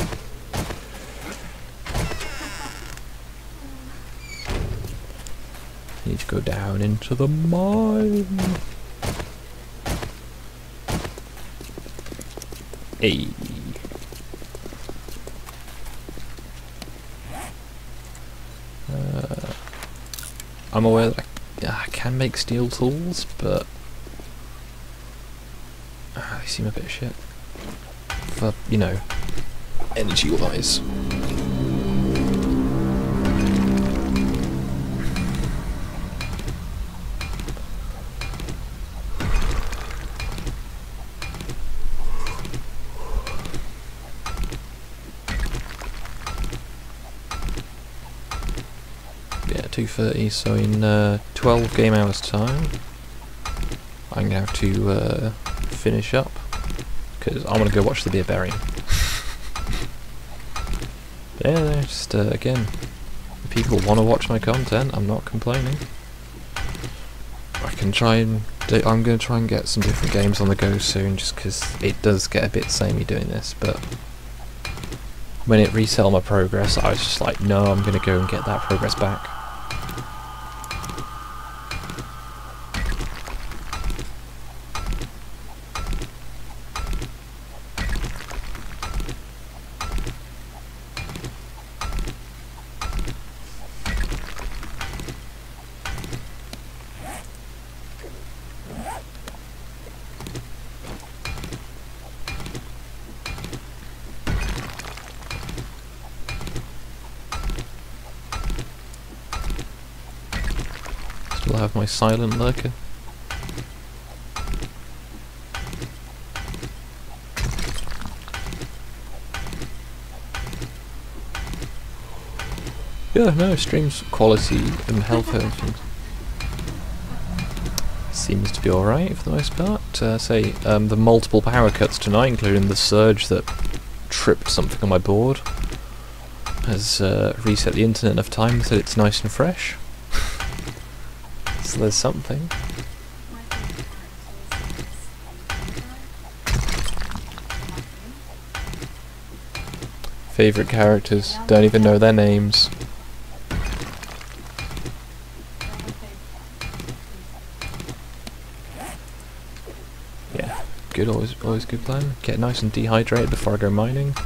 Need to go down into the mine. Hey. I'm aware that I can make steel tools, but they seem a bit shit. For, you know, energy-wise. Yeah, 2:30, so in 12 game hours time I'm gonna have to finish up, because I want to go watch the Bearbarian. Yeah, no, just again, if people want to watch my content, I'm not complaining. I can try and I'm going to try and get some different games on the go soon, just because it does get a bit samey doing this, but when it reset all my progress, I was just like, no, I'm going to go and get that progress back. Still have my silent lurker. Yeah, no, stream's quality and health seems to be alright for the most part. The multiple power cuts tonight, including the surge that tripped something on my board, has reset the internet enough times that it's nice and fresh. So there's something. Favourite characters, don't even know their names. Yeah, good, always good plan. Get nice and dehydrated before I go mining,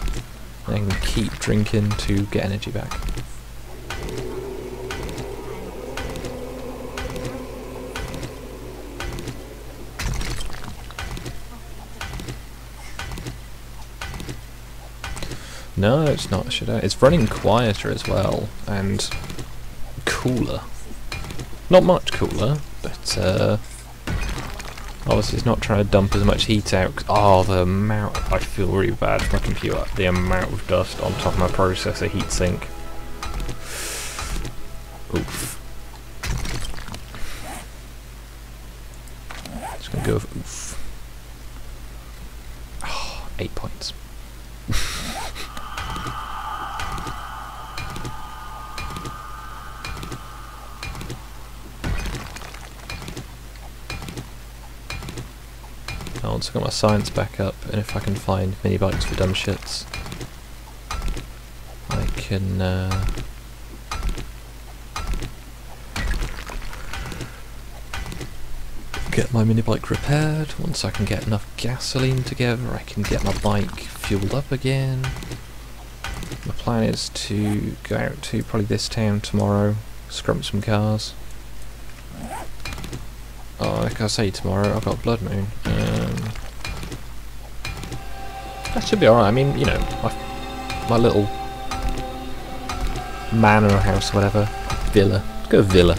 and then keep drinking to get energy back. No, it's not. It's running quieter as well, and cooler. Not much cooler, but obviously it's not trying to dump as much heat out. Oh, the amount! I feel really bad for my computer. The amount of dust on top of my processor heatsink. Oof. Just gonna go with oof. Oh, 8 points. Once I've got my science back up, and if I can find mini bikes for dumb shits, I can get my mini bike repaired. Once I can get enough gasoline together, I can get my bike fueled up again. My plan is to go out to probably this town tomorrow, scrump some cars. Oh, like I say, tomorrow I've got Blood Moon. That should be alright. I mean, you know, my little manor or house, whatever, villa. Let's go villa.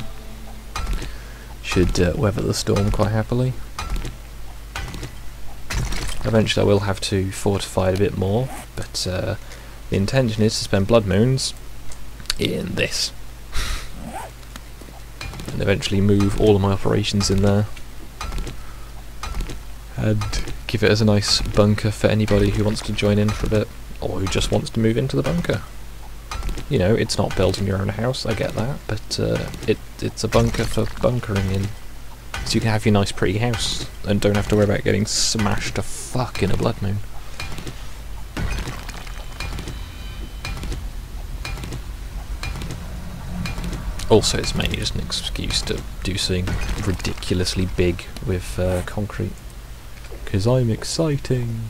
Should weather the storm quite happily. Eventually I will have to fortify it a bit more, but the intention is to spend Blood Moons in this. And eventually move all of my operations in there. And give it as a nice bunker for anybody who wants to join in for a bit, or who just wants to move into the bunker. You know, it's not building your own house, I get that, but it's a bunker for bunkering in. So you can have your nice pretty house, and don't have to worry about getting smashed to fuck in a Blood Moon. Also, it's mainly just an excuse to do something ridiculously big with concrete. Because I'm exciting!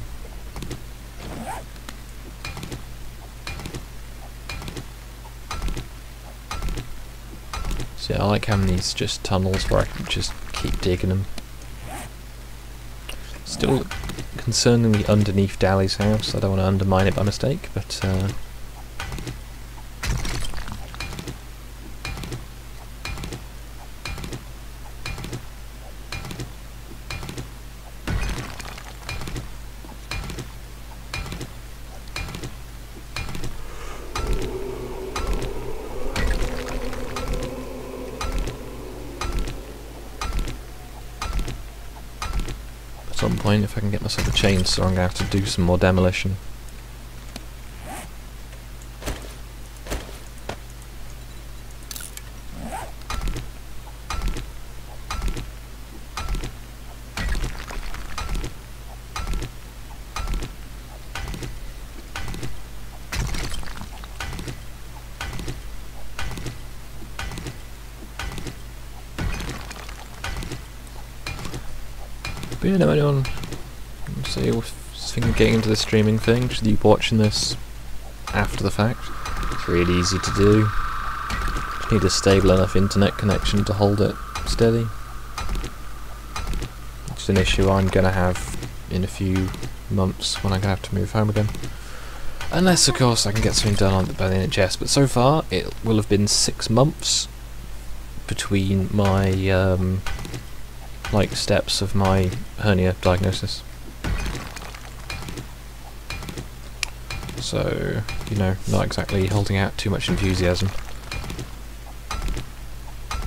So yeah, I like having these just tunnels where I can just keep digging them. Still concerningly underneath Dally's house. I don't want to undermine it by mistake, but at some point, if I can get myself a chainsaw, I'm going to have to do some more demolition. But yeah, no, anyone say was thinking of getting into the streaming thing, should you be watching this after the fact? It's really easy to do. Just need a stable enough internet connection to hold it steady. It's an issue I'm going to have in a few months when I'm going to have to move home again. Unless, of course, I can get something done by the NHS, but so far it will have been 6 months between my steps of my hernia diagnosis. So, you know, not exactly holding out too much enthusiasm.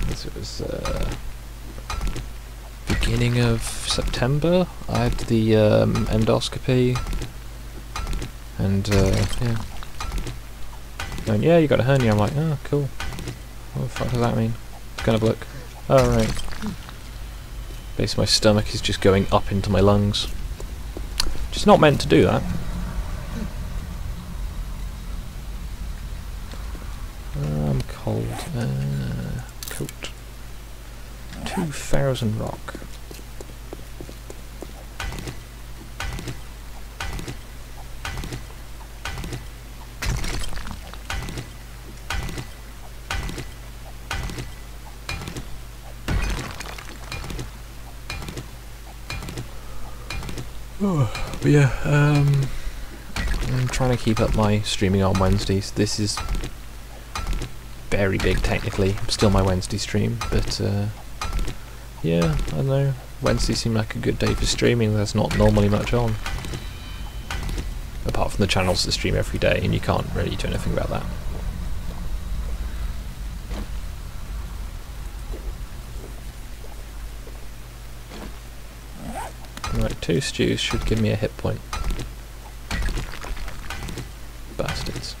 It was beginning of September. I had the endoscopy, and yeah. Going, yeah, you got a hernia. I'm like, oh, cool. What the fuck does that mean? It's gonna look. Oh, right. Basically, my stomach is just going up into my lungs. Just not meant to do that. I'm cold. Coat. 2000 rock. But yeah, I'm trying to keep up my streaming on Wednesdays. This is very big technically, still my Wednesday stream, but yeah, I don't know, Wednesday seemed like a good day for streaming. There's not normally much on. Apart from the channels that stream every day, and you can't really do anything about that. Right, 2 stews should give me a hit point. Bastards.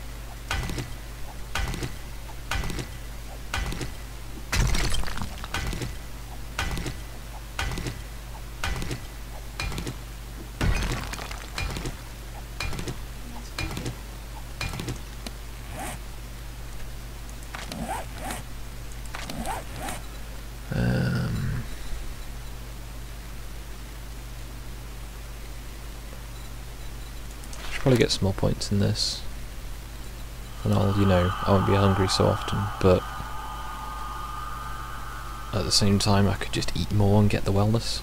probably get some more points in this. And I'll, you know, I won't be hungry so often, but at the same time I could just eat more and get the wellness.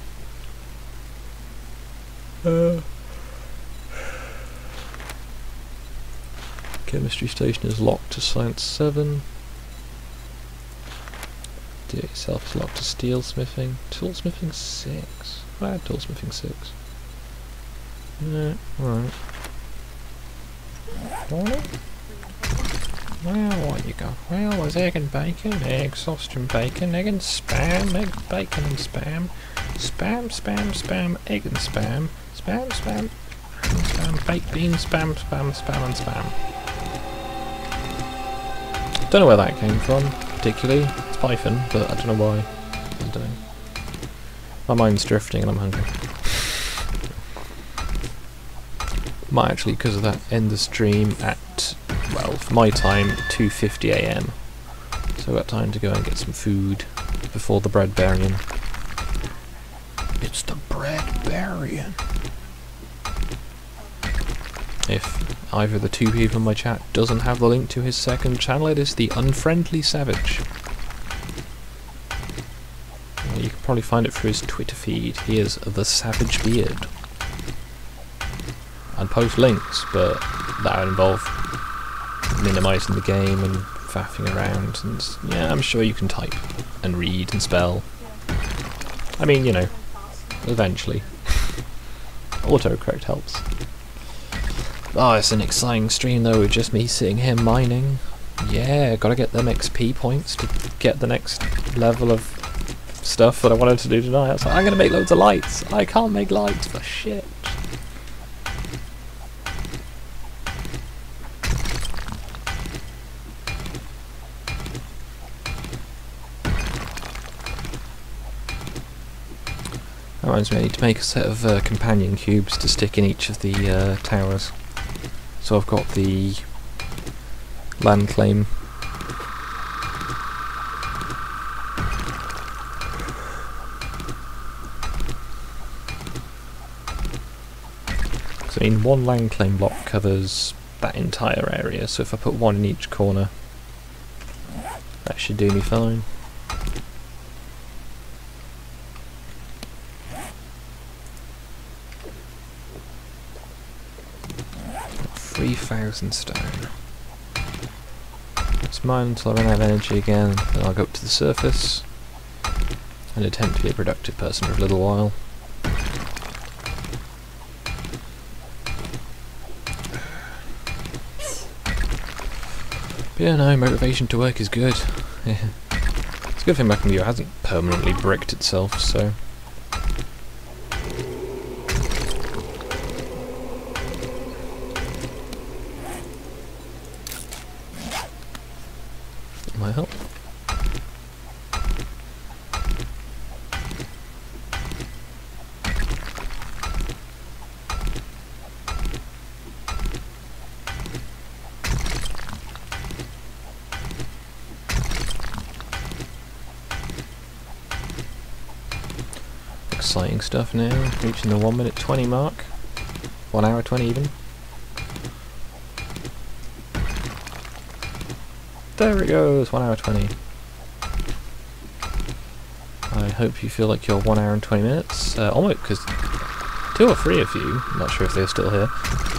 Chemistry station is locked to science 7. Do it yourself is locked to steel smithing. Toolsmithing 6. I had toolsmithing 6. No, alright. Well, what you got? Well, there's egg and bacon, egg, sausage and bacon, egg and spam, egg, bacon and spam, spam, spam, spam, egg and spam, spam, spam, and spam, baked beans, spam, spam, spam and spam. Don't know where that came from, particularly. It's Python, but I don't know why. I don't know. My mind's drifting and I'm hungry. Might actually, because of that, end the stream at, well, for my time, 2:50 AM. So I've got time to go and get some food before the breadbarian. It's the breadbarian. If either of the two people in my chat doesn't have the link to his second channel, it is the Unfriendly Savage. Well, you can probably find it through his Twitter feed. He is the Savage Beard. And post links, but that would involve minimising the game and faffing around, and yeah, I'm sure you can type and read and spell. I mean, you know, eventually. Autocorrect helps. Oh, it's an exciting stream though, with just me sitting here mining. Yeah, gotta get them XP points to get the next level of stuff that I wanted to do tonight. I was like, I'm gonna make loads of lights. I can't make lights for shit. That reminds me, I need to make a set of companion cubes to stick in each of the towers. So I've got the land claim. So I mean, one land claim block covers that entire area, so if I put one in each corner, that should do me fine. 3,000 stone. Let's mine until I run out of energy again, then I'll go up to the surface and attempt to be a productive person for a little while. But yeah, no, motivation to work is good. Yeah. It's a good thing my computer hasn't permanently bricked itself, so... might help. Exciting stuff now, reaching the 1 minute 20 mark. 1 hour 20 even. There it goes, 1 hour 20. I hope you feel like you're 1 hour and 20 minutes. Almost, because 2 or 3 of you, I'm not sure if they're still here,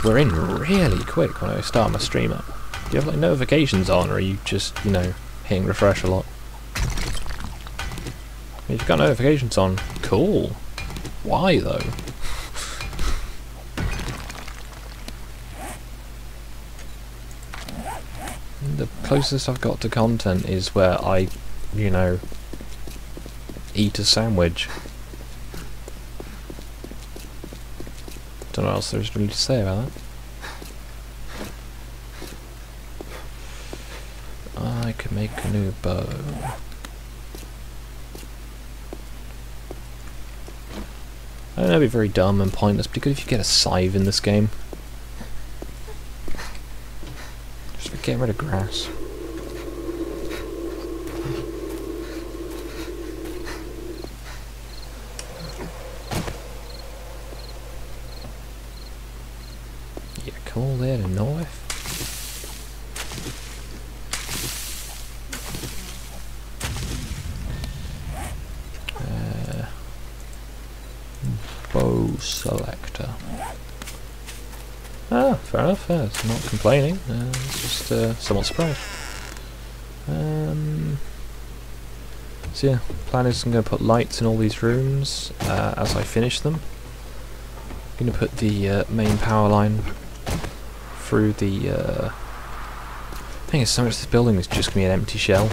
were in really quick when I start my stream up. Do you have like notifications on, or are you just, you know, hitting refresh a lot? If you've got notifications on, cool. Why though? The closest I've got to content is where I, you know, eat a sandwich. Don't know what else there's really to say about that. I could make a new bow. I know it'd be very dumb and pointless, but it'd be good if you get a scythe in this game. Just for getting rid of grass. Yeah, call that a knife? Bow selector. Ah, fair enough. It's not complaining. It's just somewhat surprised. So yeah, plan is I'm going to put lights in all these rooms as I finish them. I'm going to put the main power line through the... I think so much of this building is just going to be an empty shell.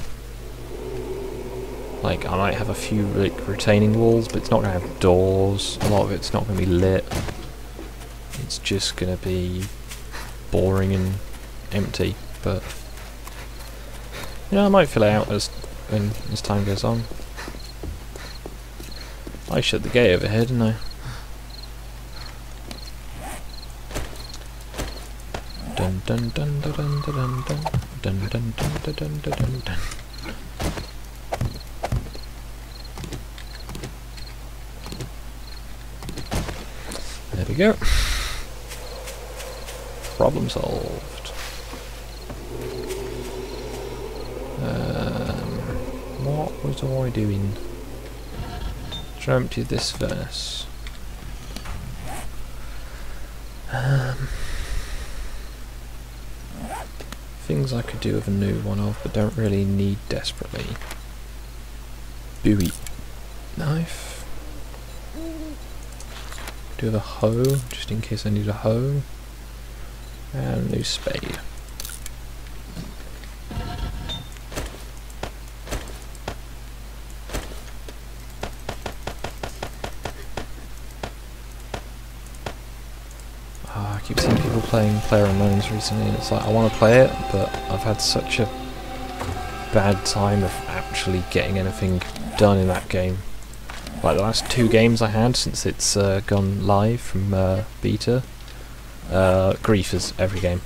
Like, I might have a few like retaining walls, but it's not going to have doors. A lot of it's not going to be lit. It's just going to be boring and empty. But yeah, I might fill it out as time goes on. I shut the gate over here, didn't I? Dun dun dun dun dun dun dun dun dun dun dun dun dun dun. There we go. Problem solved. What was I doing? Try to empty this verse. Things I could do with a new one of, but don't really need desperately. Bowie knife. Do have a hoe, just in case I need a hoe. And a new spade. I keep seeing people playing PlayerUnknown's recently, and it's like I want to play it, but I've had such a bad time of actually getting anything done in that game. Like the last 2 games I had since it's gone live from beta, griefers every game.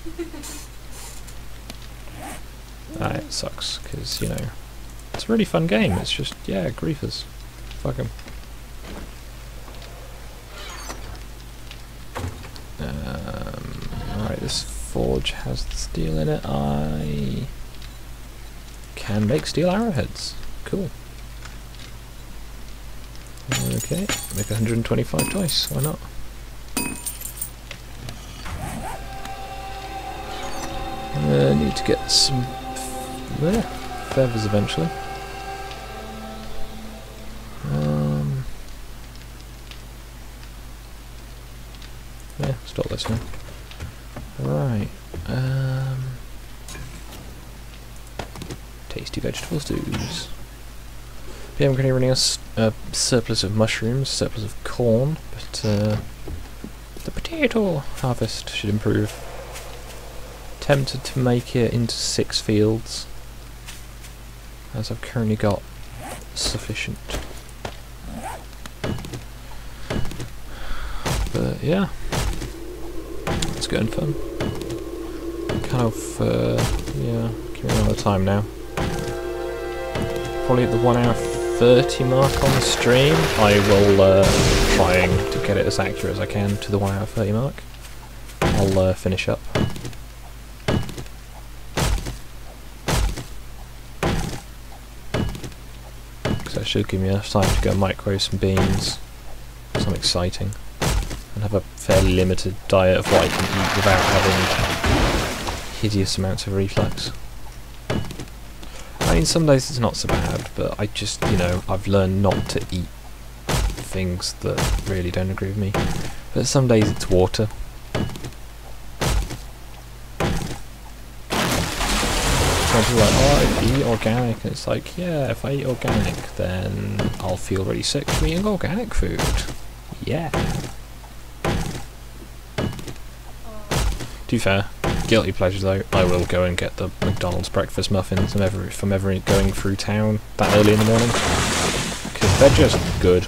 It sucks because you know it's a really fun game. It's just yeah, griefers. Fuck 'em. Alright, this forge has the steel in it. I can make steel arrowheads. Cool. Okay, make 125 dice, why not? Need to get some feathers eventually. Yeah, stop listening. Right. Tasty vegetable stews. Yeah, I'm currently running a surplus of mushrooms, surplus of corn, but the potato harvest should improve. Tempted to make it into 6 fields, as I've currently got sufficient. But yeah, it's getting fun. Kind of, yeah, giving it a lot of time now. Probably at the 1 hour 30 mark on the stream, I will trying to get it as accurate as I can to the 1 hour 30 mark. I'll finish up. Because that should give me enough time to go microwave some beans, some exciting, and have a fairly limited diet of what I can eat without having hideous amounts of reflux. I mean, some days it's not so bad, but I just, you know, I've learned not to eat things that really don't agree with me. But some days it's water. Some people are like, oh, I eat organic, and it's like, yeah, if I eat organic, then I'll feel really sick from eating organic food. Yeah. To be fair, guilty pleasures though, I will go and get the McDonald's breakfast muffins if I'm ever going through town that early in the morning, because they're just good.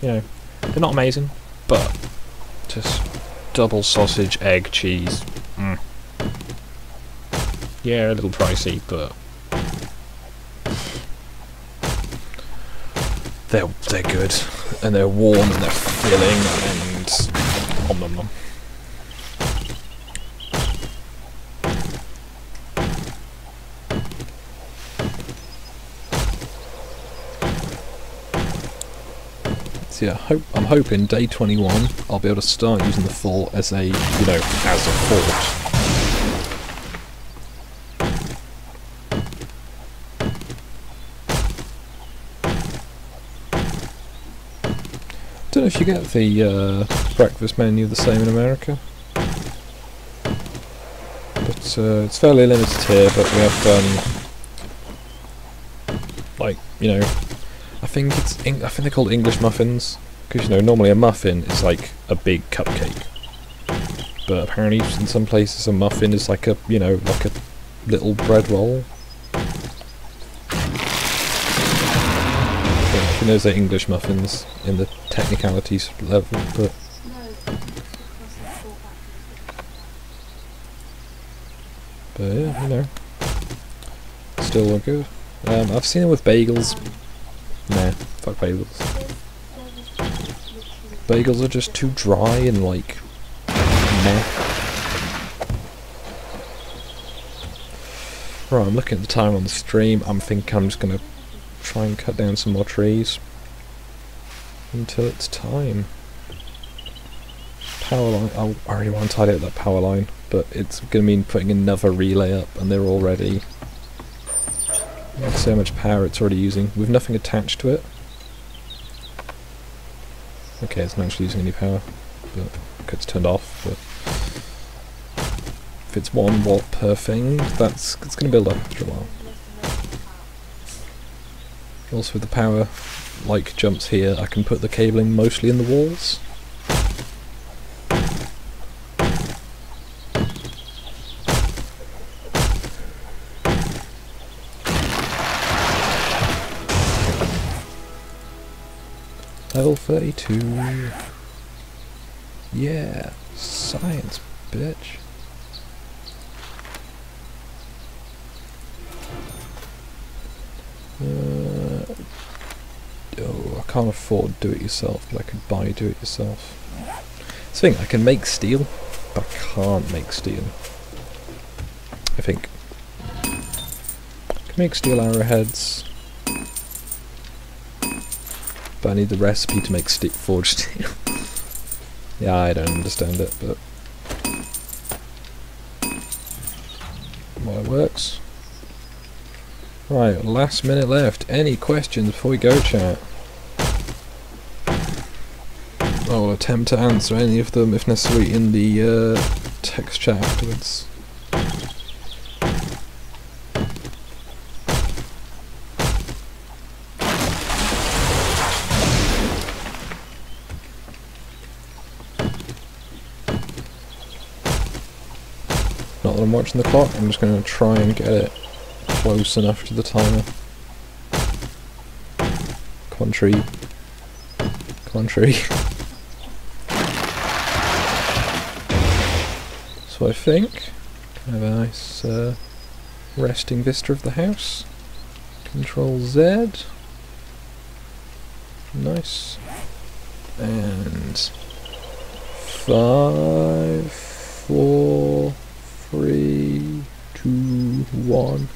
You know, they're not amazing, but just double sausage, egg, cheese. Yeah, a little pricey, but they're good, and they're warm and they're filling, and nom nom nom. So yeah, I'm hoping day 21 I'll be able to start using the fort as a, as a fort. Don't know if you get the breakfast menu the same in America, but it's fairly limited here. But we have I think they're called English muffins, because normally a muffin is like a big cupcake, but apparently in some places a muffin is like a like a little bread roll. She knows they're English muffins in the technicalities level, but yeah, still all good. I've seen it with bagels. Nah, fuck bagels. Bagels are just too dry and like meh. Right, I'm looking at the time on the stream. I'm thinking I'm just gonna try and cut down some more trees until it's time. Power line. I already want to tidy up that power line, but it's going to mean putting another relay up, and they're already. Look how much power it's already using with nothing attached to it. Okay, it's not actually using any power, but it's turned off. But if it's 1 watt per thing, it's going to build up after a while. Also with the power, like jumps here, I can put the cabling mostly in the walls. Level 32. Yeah, science, bitch. Oh, I can't afford do-it-yourself, but I could buy do-it-yourself. This thing, I can make steel, but I can't make steel. I think. I can make steel arrowheads, but I need the recipe to make forged steel. Yeah, I don't understand it, but well, it works. Right, last minute left. Any questions before we go, chat? I will attempt to answer any of them, if necessary, in the text chat afterwards. Not that I'm watching the clock, I'm just going to try and get it close enough to the timer. Come on, tree. Come on, tree. So I think I have a nice resting vista of the house. Control Z. Nice. And 5, 4, 3, 2, 1.